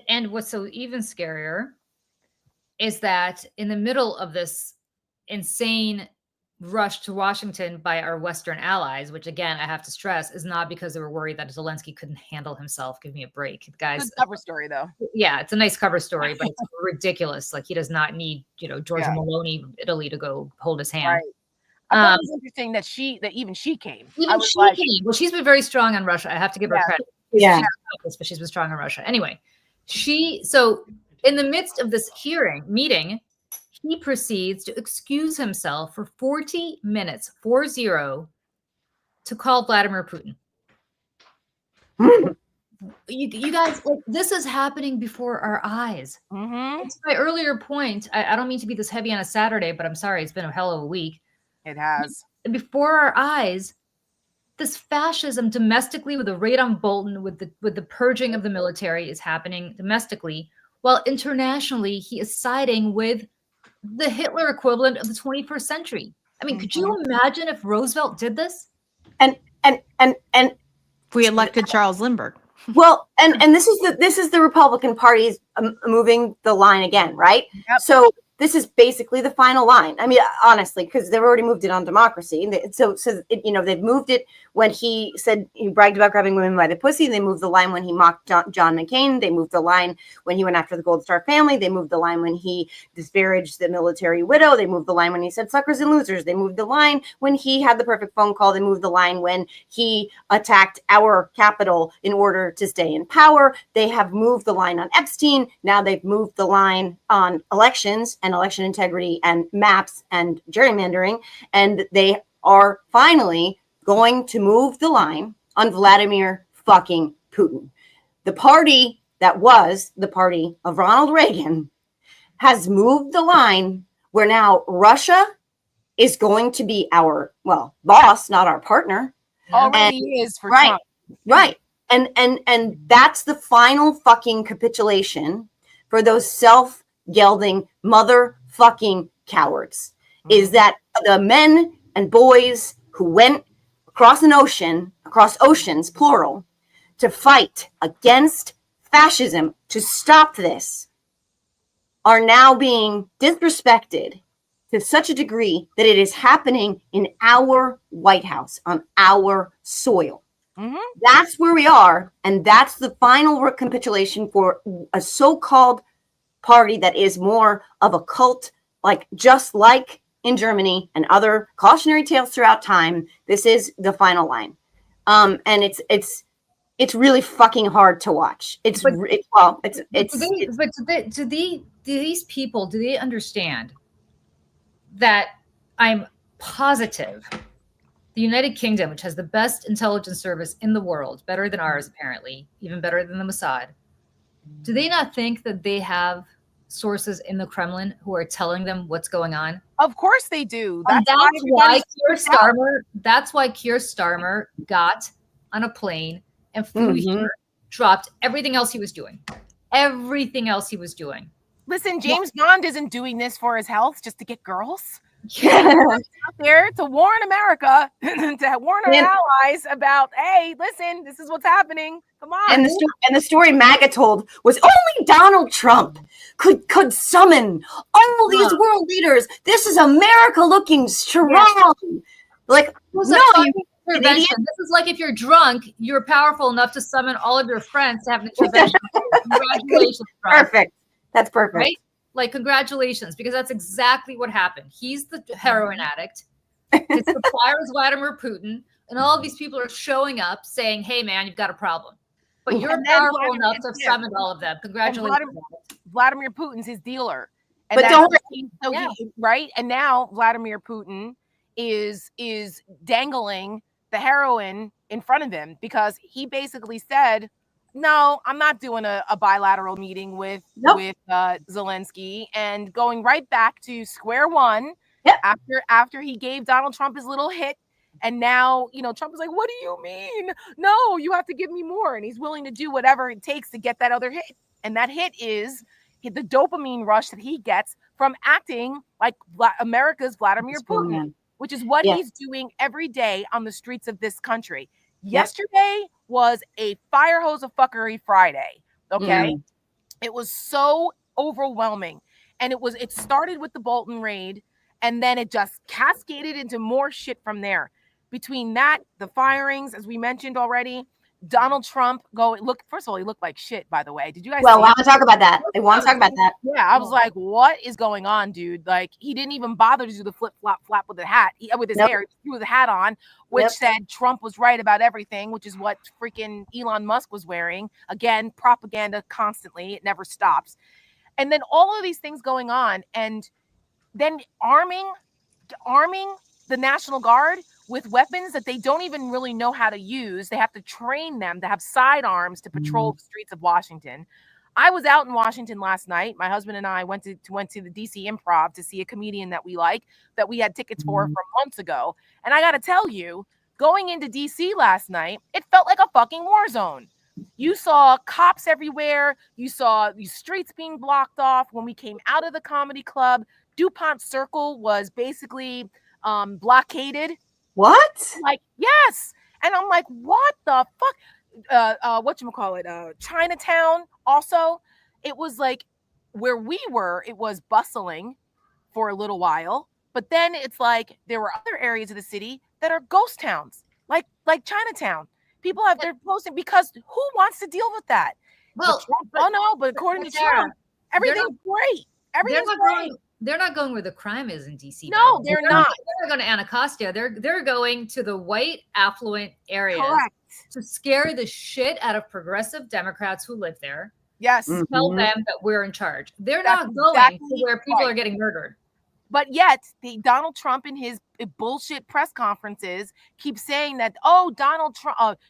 And what's so even scarier is that in the middle of this insane rush to Washington by our Western allies, which again, I have to stress, is not because they were worried that Zelensky couldn't handle himself. Give me a break, guys. Good cover story, though. Yeah, it's a nice cover story, but it's ridiculous. Like he does not need, Giorgia Meloni, Italy, to go hold his hand. Right. I thought it was interesting that even she came. Even she came. Well, she's been very strong on Russia. I have to give her credit. Yeah, but she's been strong on Russia. Anyway, so in the midst of this meeting, he proceeds to excuse himself for 40 minutes, 40, to call Vladimir Putin. You guys, this is happening before our eyes. Mm-hmm. It's my earlier point. I don't mean to be this heavy on a Saturday, but I'm sorry. It's been a hell of a week. It has. Before our eyes, this fascism domestically with the raid on Bolton, with the purging of the military is happening domestically, while internationally he is siding with the Hitler equivalent of the 21st century. I mean, could you imagine if Roosevelt did this? And we elected Charles Lindbergh. Well, and this is the Republican Party's moving the line again, right? Yep. So this is basically the final line. I mean, honestly, because they've already moved it on democracy. So they've moved it when he said he bragged about grabbing women by the pussy. They moved the line when he mocked John McCain. They moved the line when he went after the Gold Star family. They moved the line when he disparaged the military widow. They moved the line when he said suckers and losers. They moved the line when he had the perfect phone call. They moved the line when he attacked our Capitol in order to stay in power. They have moved the line on Epstein. Now they've moved the line on elections and election integrity and maps and gerrymandering. And they are finally going to move the line on Vladimir fucking Putin. The party that was the party of Ronald Reagan has moved the line where now Russia is going to be our, boss, not our partner. Already is for Trump. Right. And that's the final fucking capitulation for those self-gelding motherfucking cowards, is that the men and boys who went across oceans, plural, to fight against fascism, to stop this, are now being disrespected to such a degree that it is happening in our White House, on our soil. Mm-hmm. That's where we are. And that's the final recapitulation for a so-called party that is more of a cult, like just like in Germany and other cautionary tales throughout time. This is the final line. And it's really fucking hard to watch. Do these people, do they understand that I'm positive the United Kingdom, which has the best intelligence service in the world, better than ours apparently, even better than the Mossad, do they not think that they have sources in the Kremlin who are telling them what's going on? Of course they do. That's why Keir Starmer got on a plane and flew here, dropped everything else he was doing. Listen, James Bond isn't doing this for his health just to get girls. Out there to warn America, to warn our allies about, hey, listen, this is what's happening. Come on. And the story MAGA told was only Donald Trump could summon all these world leaders. This is America looking strong. Like, no, intervention. This is like if you're drunk, you're powerful enough to summon all of your friends to have an intervention. Congratulations, Trump. Perfect. That's perfect. Right? Like, congratulations, because that's exactly what happened. He's the heroin addict. His supplier is Vladimir Putin, and all of these people are showing up saying, hey, man, you've got a problem. But you're powerful enough to have summoned all of them. Congratulations. Vladimir Putin's his dealer. And but right? And now Vladimir Putin is dangling the heroin in front of him because he basically said, no, I'm not doing a bilateral meeting with Zelensky, and going right back to square one after he gave Donald Trump his little hit. And now, Trump is like, what do you mean? No, you have to give me more. And he's willing to do whatever it takes to get that other hit. And that hit is the dopamine rush that he gets from acting like America's Vladimir Putin, which is what he's doing every day on the streets of this country. Yesterday was a fire hose of fuckery Friday. Okay. It was so overwhelming. And it started with the Bolton raid, and then it just cascaded into more shit from there. Between that, the firings, as we mentioned already, Donald Trump first of all, he looked like shit, by the way. Did you guys I want to talk about that. Yeah, I was like, what is going on, dude? Like, he didn't even bother to do the flap with the hat, with his hair. He threw the hat on, which said Trump was right about everything, which is what freaking Elon Musk was wearing. Again, propaganda constantly. It never stops. And then all of these things going on, and then arming the National Guard with weapons that they don't even really know how to use. They have to train them to have sidearms to patrol the streets of Washington. I was out in Washington last night. My husband and I went to the DC Improv to see a comedian that we like, that we had tickets for from months ago. And I got to tell you, going into DC last night, it felt like a fucking war zone. You saw cops everywhere. You saw these streets being blocked off. When we came out of the comedy club, DuPont Circle was basically blockaded. What? Like, yes. And I'm like, what the fuck? Whatchamacallit? Chinatown also. It was like where we were, it was bustling for a little while. But then it's like there were other areas of the city that are ghost towns, like Chinatown. People have their posting because who wants to deal with that? Well, but according to Trump, everything's great. Everything's great. They're not going where the crime is in DC. No, they're not. They're not going to Anacostia. They're going to the white affluent areas to scare the shit out of progressive Democrats who live there. Yes. Tell them that we're in charge. They're not going to where people are getting murdered. But yet, Donald Trump in his bullshit press conferences keeps saying that, Donald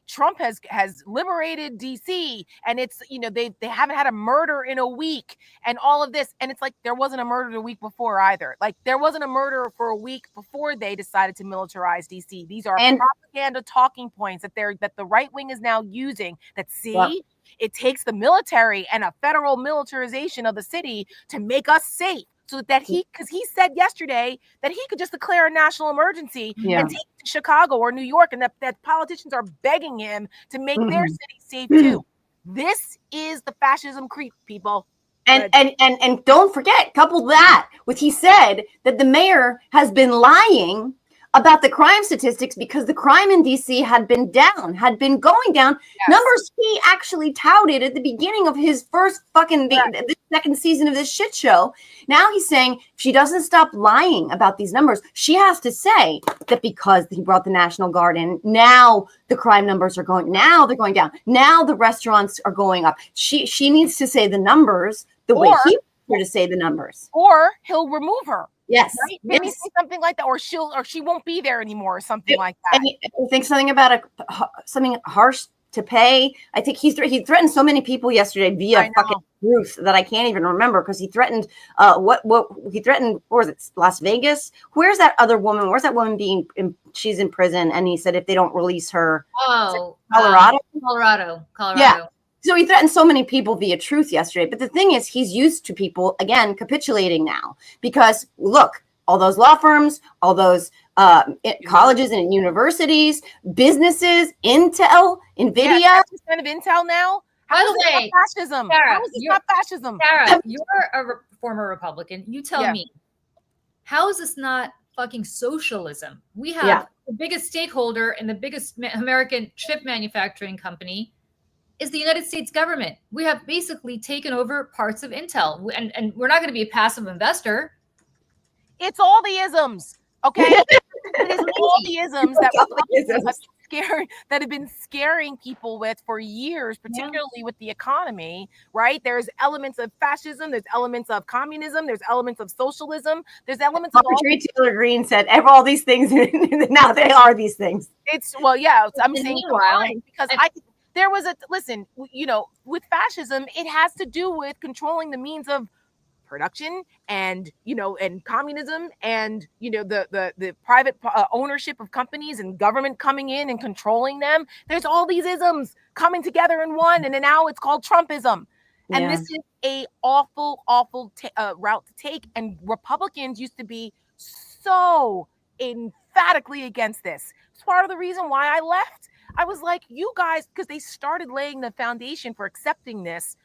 Trump has liberated DC, and it's, they haven't had a murder in a week and all of this. And it's like, there wasn't a murder a week before either. Like, there wasn't a murder for a week before they decided to militarize DC. These are propaganda talking points that the right wing is now using, that it takes the military and a federal militarization of the city to make us safe. So that because he said yesterday that he could just declare a national emergency and take it to Chicago or New York, and that politicians are begging him to make their city safe too. This is the fascism creep, people. And don't forget, couple that with he said that the mayor has been lying about the crime statistics because the crime in DC had been going down. Yes. Numbers he actually touted at the beginning of his first the second season of this shit show. Now he's saying if she doesn't stop lying about these numbers, she has to say that because he brought the National Guard in, now the crime numbers are going, now they're going down. Now the restaurants are going up. She needs to say the numbers the way he wants her to say the numbers. Or he'll remove her. Yes. Right? Maybe say something like that, or she won't be there anymore, or something like that. And he thinks something about something harsh to pay. I think he threatened so many people yesterday via fucking Ruth that I can't even remember because he threatened what he threatened. Or was it Las Vegas? Where's that other woman? Where's that woman she's in prison? And he said if they don't release her, Colorado. Yeah. So he threatened so many people via Truth yesterday. But the thing is, he's used to people, again, capitulating now. Because, look, all those law firms, all those colleges and universities, businesses, Intel, NVIDIA. Yeah, 10% of Intel now? How is it not fascism? Sarah, how is this not fascism? Sarah, you're a former Republican. You tell me, how is this not fucking socialism? We have the biggest stakeholder and the biggest American chip manufacturing company is the United States government. We have basically taken over parts of Intel, and we're not going to be a passive investor. It's all the isms, okay? It is all the isms that have been scaring people with for years, particularly with the economy, right? There's elements of fascism, there's elements of communism, there's elements of socialism, there's elements of Taylor Greene said all these things. Now they are these things. I'm saying because there was with fascism, it has to do with controlling the means of production and communism and the private ownership of companies and government coming in and controlling them. There's all these isms coming together in one, and then now it's called Trumpism. And this is a awful route to take. And Republicans used to be so emphatically against this. It's part of the reason why I left. I was like, you guys, because they started laying the foundation for accepting this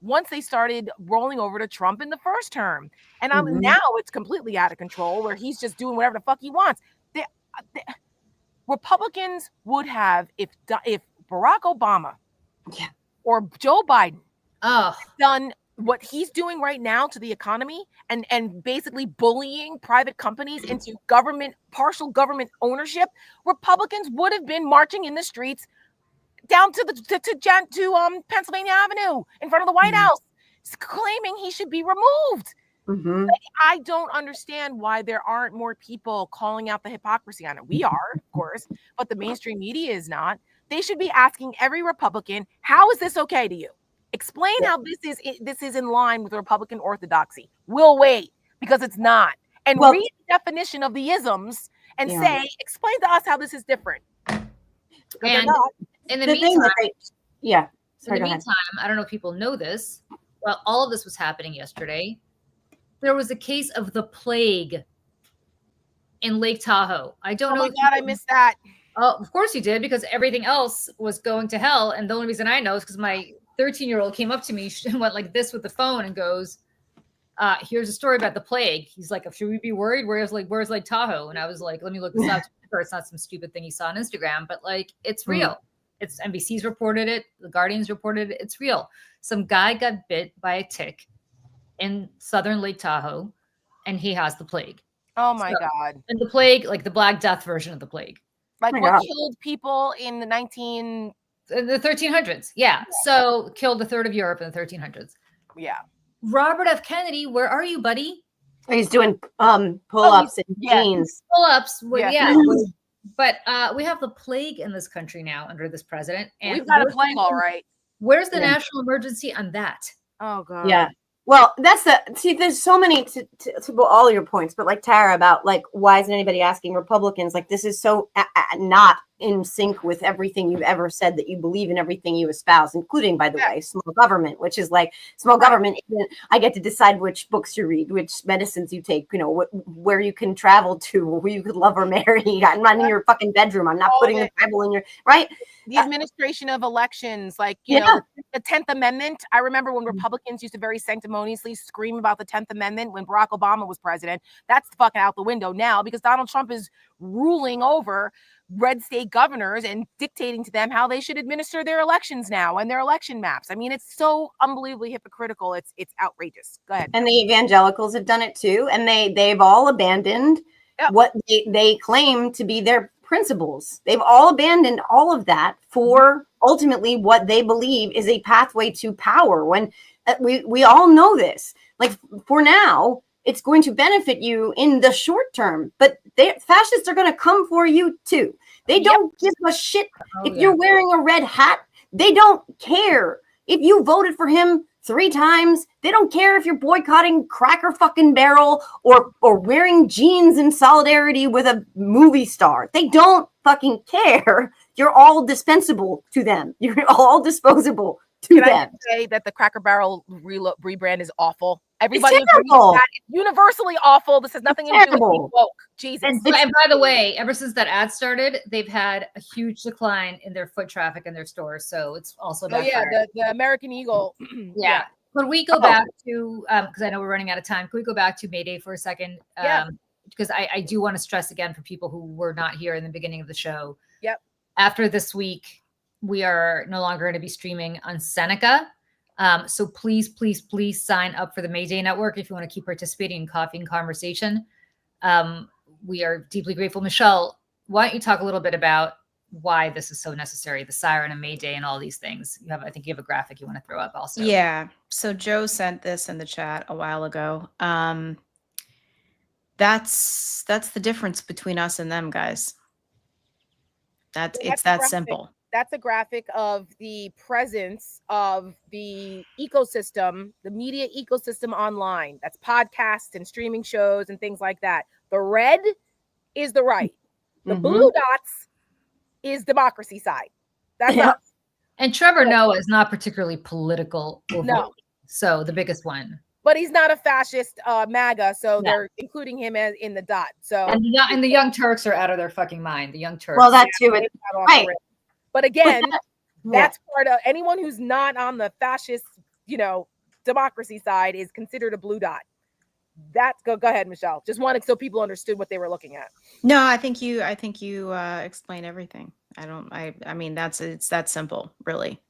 once they started rolling over to Trump in the first term. And now it's completely out of control where he's just doing whatever the fuck he wants. The Republicans would have, if Barack Obama or Joe Biden done what he's doing right now to the economy and basically bullying private companies into partial government ownership, Republicans would have been marching in the streets down to Pennsylvania Avenue in front of the White House, claiming he should be removed. Like, I don't understand why there aren't more people calling out the hypocrisy on it. We are, of course, but the mainstream media is not. They should be asking every Republican, how is this okay to you? Explain how this is in line with Republican orthodoxy. We'll wait because it's not. And read the definition of the isms and explain to us how this is different. And in the meantime, I don't know if people know this. Well, all of this was happening yesterday. There was a case of the plague in Lake Tahoe. I don't know. Oh my God, I missed that. Oh, of course you did, because everything else was going to hell. And the only reason I know is because my 13-year-old came up to me and went like this with the phone and goes, here's a story about the plague. He's like, should we be worried? Where's Lake Tahoe? And I was like, let me look this up. It's not some stupid thing he saw on Instagram, but like, it's real. It's NBC's reported it. The Guardian's reported it. It's real. Some guy got bit by a tick in southern Lake Tahoe, and he has the plague. Oh my God. And the plague, like the Black Death version of the plague. Like what killed people in the 1300s. Yeah. So killed a third of Europe in the 1300s. Yeah. Robert F. Kennedy, where are you, buddy? He's doing pull-ups and jeans. Pull-ups. But we have the plague in this country now under this president. And we've got a plague, all right. Where's the national emergency on that? Oh God. Yeah. Well, there's so many to all your points, but like Tara about like, why isn't anybody asking Republicans? Like, this is so not in sync with everything you've ever said that you believe in, everything you espouse, including, by the way, small government, which is like small government. I get to decide which books you read, which medicines you take, where you can travel to, who you could love or marry. I'm not in your fucking bedroom. I'm not putting the Bible in your, right? the administration of elections, like, you know, the 10th Amendment. I remember when Republicans used to very sanctimoniously scream about the 10th Amendment when Barack Obama was president. That's fucking out the window now because Donald Trump is ruling over red state governors and dictating to them how they should administer their elections now and their election maps. I mean, it's so unbelievably hypocritical. It's outrageous. Go ahead. And the evangelicals have done it too, and they've all abandoned what they claim to be their principles. They've all abandoned all of that for ultimately what they believe is a pathway to power. When we all know this, like for now, it's going to benefit you in the short term, but fascists are going to come for you too. They don't give a shit if you're wearing a red hat. They don't care if you voted for him 3 times. They don't care if you're boycotting Cracker fucking Barrel or wearing jeans in solidarity with a movie star. They don't fucking care. You're all dispensable to them. You're all disposable to them. I say that the Cracker Barrel rebrand is awful? Everybody agrees that it's universally awful. This has nothing to do with being woke. Jesus. And by the way, ever since that ad started, they've had a huge decline in their foot traffic in their stores. So it's also the American Eagle. Yeah. Could we go back to because I know we're running out of time. Could we go back to May Day for a second? Because I do want to stress again for people who were not here in the beginning of the show. Yep. After this week, we are no longer going to be streaming on Seneca. So please sign up for the May Day Network if you want to keep participating in Coffee and Conversation. We are deeply grateful. Michelle, why don't you talk a little bit about why this is so necessary, the siren and May Day and all these things. I think you have a graphic you want to throw up also. Yeah. So Joe sent this in the chat a while ago. That's the difference between us and them, guys. It's that simple. That's a graphic of the presence of the ecosystem, the media ecosystem online. That's podcasts and streaming shows and things like that. The red is the right. The blue dots is democracy side. That's us. And Trevor Noah is not particularly political. No. So the biggest one. But he's not a fascist MAGA, so they're including him as in the dot. So and the Young Turks are out of their fucking mind. The Young Turks. Well, that too. Right. But again, that's part of anyone who's not on the fascist, democracy side is considered a blue dot. That's go ahead, Michelle. Just wanted so people understood what they were looking at. No, I think you explain everything. I mean, it's that simple, really.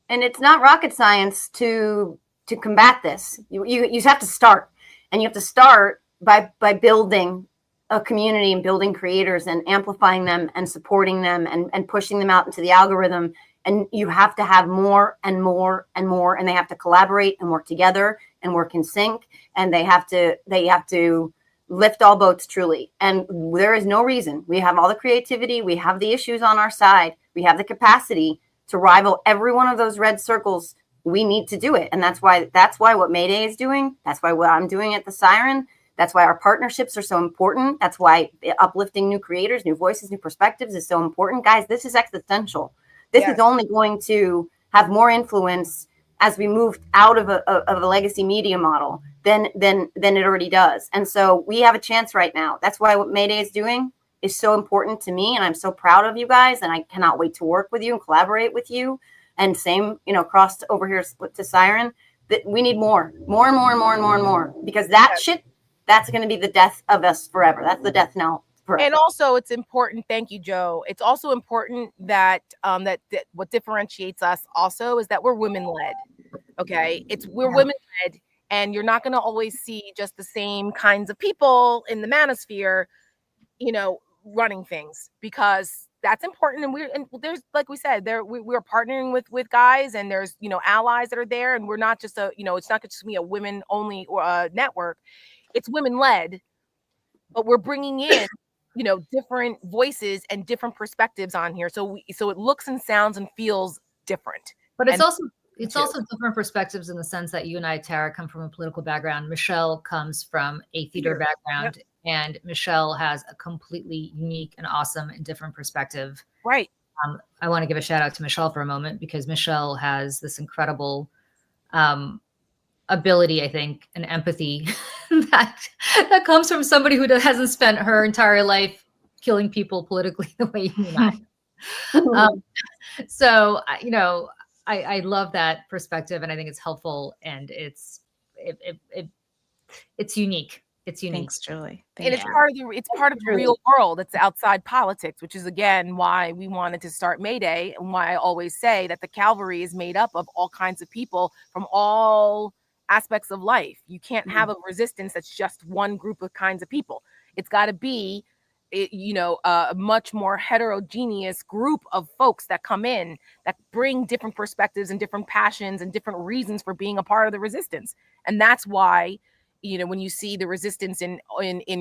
And it's not rocket science to combat this. You have to start, and you have to start by building a community and building creators and amplifying them and supporting them and pushing them out into the algorithm. And you have to have more and more and more, and they have to collaborate and work together and work in sync. And they have to lift all boats truly. And there is no reason. We have all the creativity. We have the issues on our side. We have the capacity to rival every one of those red circles. We need to do it. And that's why what May Day is doing. That's why what I'm doing at the Siren. That's why our partnerships are so important. That's why uplifting new creators, new voices, new perspectives is so important. Guys, this is existential. This is only going to have more influence as we move out of a legacy media model than it already does. And so we have a chance right now. That's why what May Day is doing is so important to me. And I'm so proud of you guys. And I cannot wait to work with you and collaborate with you. And same, across over here to Siren, that we need more, because that shit, that's going to be the death of us forever. That's the death knell forever. And also it's important. Thank you, Joe. It's also important that, that what differentiates us also is that we're women led. Okay. We're women led, and you're not going to always see just the same kinds of people in the manosphere, running things, because that's important. And there's, like we said, we're partnering with guys, and there's, allies that are there, and we're not just it's not just me a women only network. It's women led, but we're bringing in, different voices and different perspectives on here. So it looks and sounds and feels different. But it's also different perspectives in the sense that you and I, Tara, come from a political background. Michelle comes from a theater background. Yep. And Michelle has a completely unique and awesome and different perspective. Right. I want to give a shout out to Michelle for a moment, because Michelle has this incredible ability, I think, and empathy that comes from somebody who hasn't spent her entire life killing people politically the way you and I. So, I love that perspective, and I think it's helpful, and it's unique. It's unique. Thanks, Julie. And it's part of the real world. It's outside politics, which is again why we wanted to start May Day, and why I always say that the Calvary is made up of all kinds of people from all aspects of life. You can't have a resistance that's just one group of kinds of people. It's got to be, a much more heterogeneous group of folks that come in that bring different perspectives and different passions and different reasons for being a part of the resistance. And that's why, when you see the resistance in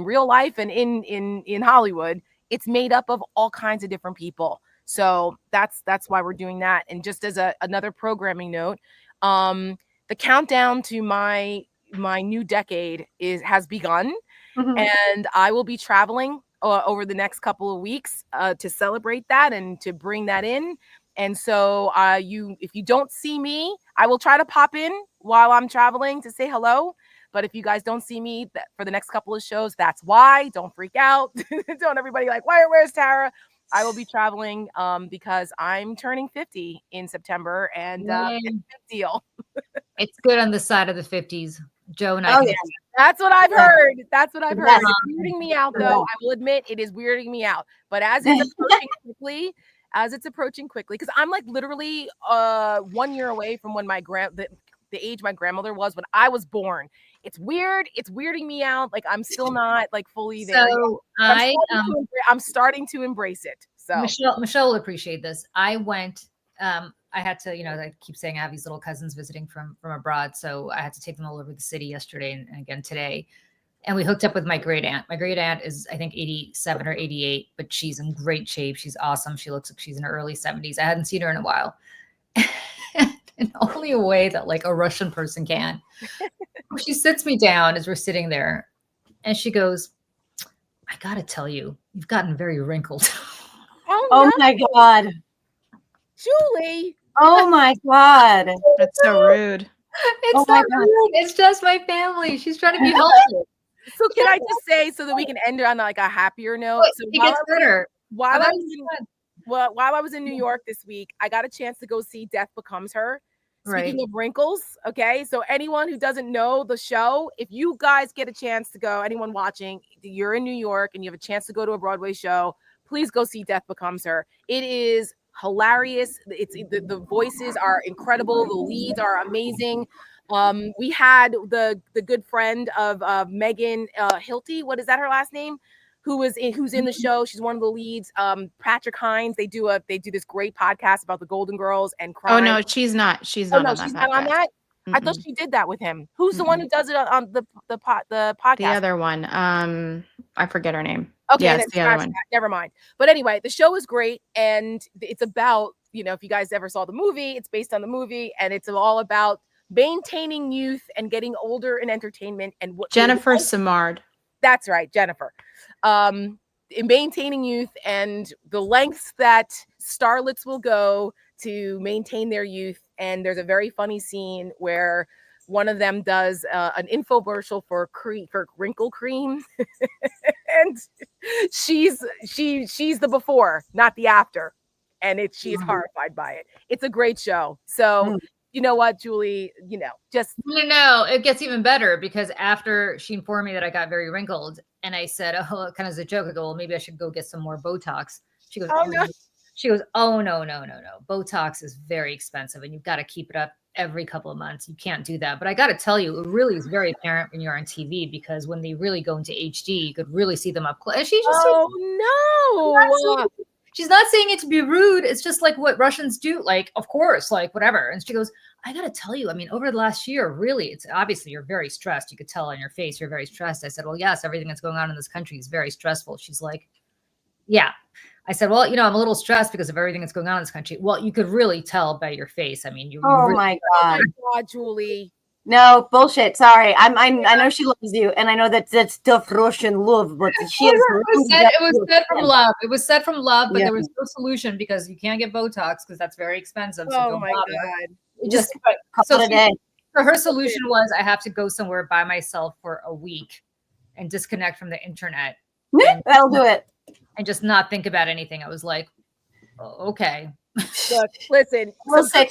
real life and in Hollywood, it's made up of all kinds of different people. So that's why we're doing that. And just as another programming note, the countdown to my new decade has begun, and I will be traveling over the next couple of weeks to celebrate that and to bring that in. And so if you don't see me, I will try to pop in while I'm traveling to say hello. But if you guys don't see me for the next couple of shows, that's why. Don't freak out. Don't everybody like, where's Tara? I will be traveling because I'm turning 50 in September, and it's a big deal. It's good on the side of the 50s. Joe and I. Oh, yeah. That's what I've heard. That's what I've heard. It's weirding me out, though. I will admit it is weirding me out. But as it's approaching quickly, because I'm like literally 1 year away from when the age my grandmother was when I was born. It's weird. It's weirding me out. Like I'm still not like fully there. So I'm starting to embrace it. So Michelle will appreciate this. I went. I had to, I keep saying I have these little cousins visiting from abroad, so I had to take them all over the city yesterday and again today. And we hooked up with my great aunt. My great aunt is, I think, 87 or 88, but she's in great shape. She's awesome. She looks like she's in her early 70s. I hadn't seen her in a while. In only a way that like a Russian person can. She sits me down as we're sitting there, and she goes, I got to tell you, you've gotten very wrinkled. Oh my God. Julie. Oh my God. That's so rude. It's not rude. It's just my family. She's trying to be helpful. So can I just say, so that we can end on like a happier note? So it gets better. While I was in New York this week, I got a chance to go see Death Becomes Her. Speaking of wrinkles, okay, so anyone who doesn't know the show, if you guys get a chance to go, anyone watching, you're in New York and you have a chance to go to a Broadway show, please go see Death Becomes Her. It is hilarious. It's the voices are incredible. The leads are amazing. We had the good friend of Megan Hilty. What is that her last name? Who's in the show? She's one of the leads. Patrick Hines. They do this great podcast about the Golden Girls and crime. Oh no, she's not. She's not on that. I thought she did that with him. Who's the one who does it on the podcast? The other one. I forget her name. Okay, yes, the other one. Never mind. But anyway, the show is great, and it's about, if you guys ever saw the movie, it's based on the movie, and it's all about maintaining youth and getting older in entertainment. And what Jennifer Simard. That's right, Jennifer. In maintaining youth and the lengths that starlets will go to maintain their youth. And there's a very funny scene where one of them does an infomercial for wrinkle cream, and she's the before, not the after, and she's horrified by it. It's a great show. So you know what, Julie? Just no. It gets even better because after she informed me that I got very wrinkled, and I said, "Oh," kind of as a joke, I go, "Well, maybe I should go get some more Botox." She goes, "Oh no." She goes, "Oh no. Botox is very expensive, and you've got to keep it up every couple of months. You can't do that." But I got to tell you, it really is very apparent when you're on TV, because when they really go into HD, you could really see them up close. And she's just she's not saying it to be rude. It's just like what Russians do. Like, of course, like whatever. And she goes, I got to tell you, I mean, over the last year, really, it's obviously you're very stressed. You could tell on your face, you're very stressed. I said, well, yes, everything that's going on in this country is very stressful. She's like, yeah. I said, well, I'm a little stressed because of everything that's going on in this country. Well, you could really tell by your face. I mean, my God, Julie. No bullshit. Sorry, I know she loves you, and I know that's tough Russian love, but she is. It was said from love. It was said from love, but there was no solution because you can't get Botox because that's very expensive. So oh my God! Just call it a day. So her solution was, I have to go somewhere by myself for a week and disconnect from the internet. That'll do it. And just not think about anything. I was like, Okay. Look, listen, We'll say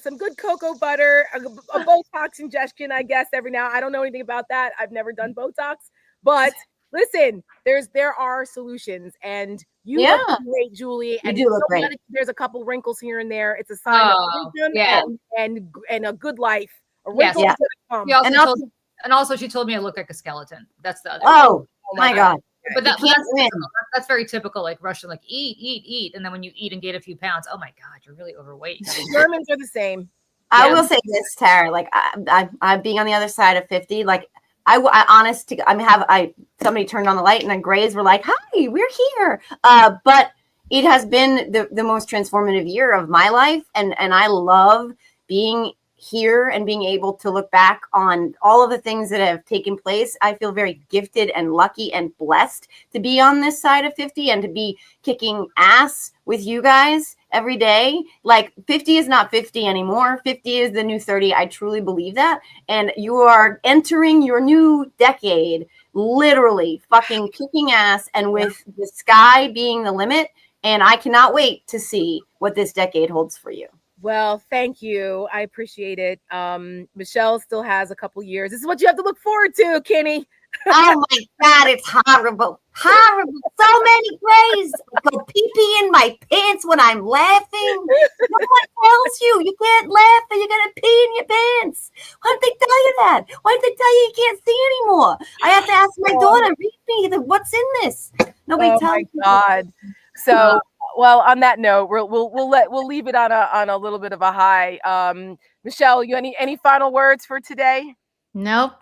some good cocoa butter, a Botox injection, I guess, every now. I don't know anything about that. I've never done Botox, but listen, there are solutions, and you look great, Julie. And you do look great. There's a couple wrinkles here and there. It's a sign of wisdom and a good life. A wrinkle is gonna come. And also she told me I look like a skeleton. That's the other. Oh my God. But that's very typical, like Russian, like eat, and then when you eat and gain a few pounds, oh my God, you're really overweight. Germans are the same. I will say this, Tara. Like I'm being on the other side of 50. Like somebody turned on the light and then Grays were like, "Hi, we're here." But it has been the most transformative year of my life, and I love being here and being able to look back on all of the things that have taken place. I feel very gifted and lucky and blessed to be on this side of 50 and to be kicking ass with you guys every day. Like 50 is not 50 anymore. 50 is the new 30. I truly believe that. And you are entering your new decade, literally fucking kicking ass and with the sky being the limit. And I cannot wait to see what this decade holds for you. Well, thank you. I appreciate it. Michelle still has a couple years. This is what you have to look forward to, Kenny. Oh my God, it's horrible. Horrible. So many ways. I go pee in my pants when I'm laughing. No one tells you. You can't laugh and you're going to pee in your pants. Why did they tell you that? Why did they tell you can't see anymore? I have to ask my daughter, read me, what's in this? Nobody tells me. Oh my God. So, well, on that note, we'll leave it on a little bit of a high. Michelle, you any final words for today? Nope.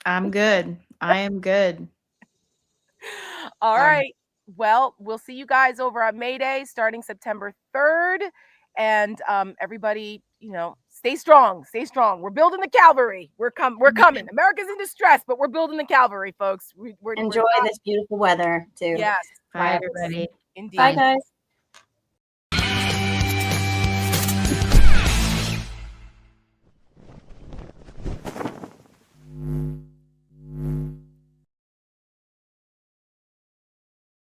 I'm good. I am good. All right. Well, we'll see you guys over at May Day starting September 3rd. And everybody, stay strong. Stay strong. We're building the cavalry. We're coming. America's in distress, but we're building the cavalry, folks. Enjoy this beautiful weather too. Yes. Bye, everybody. Indeed. Bye, guys.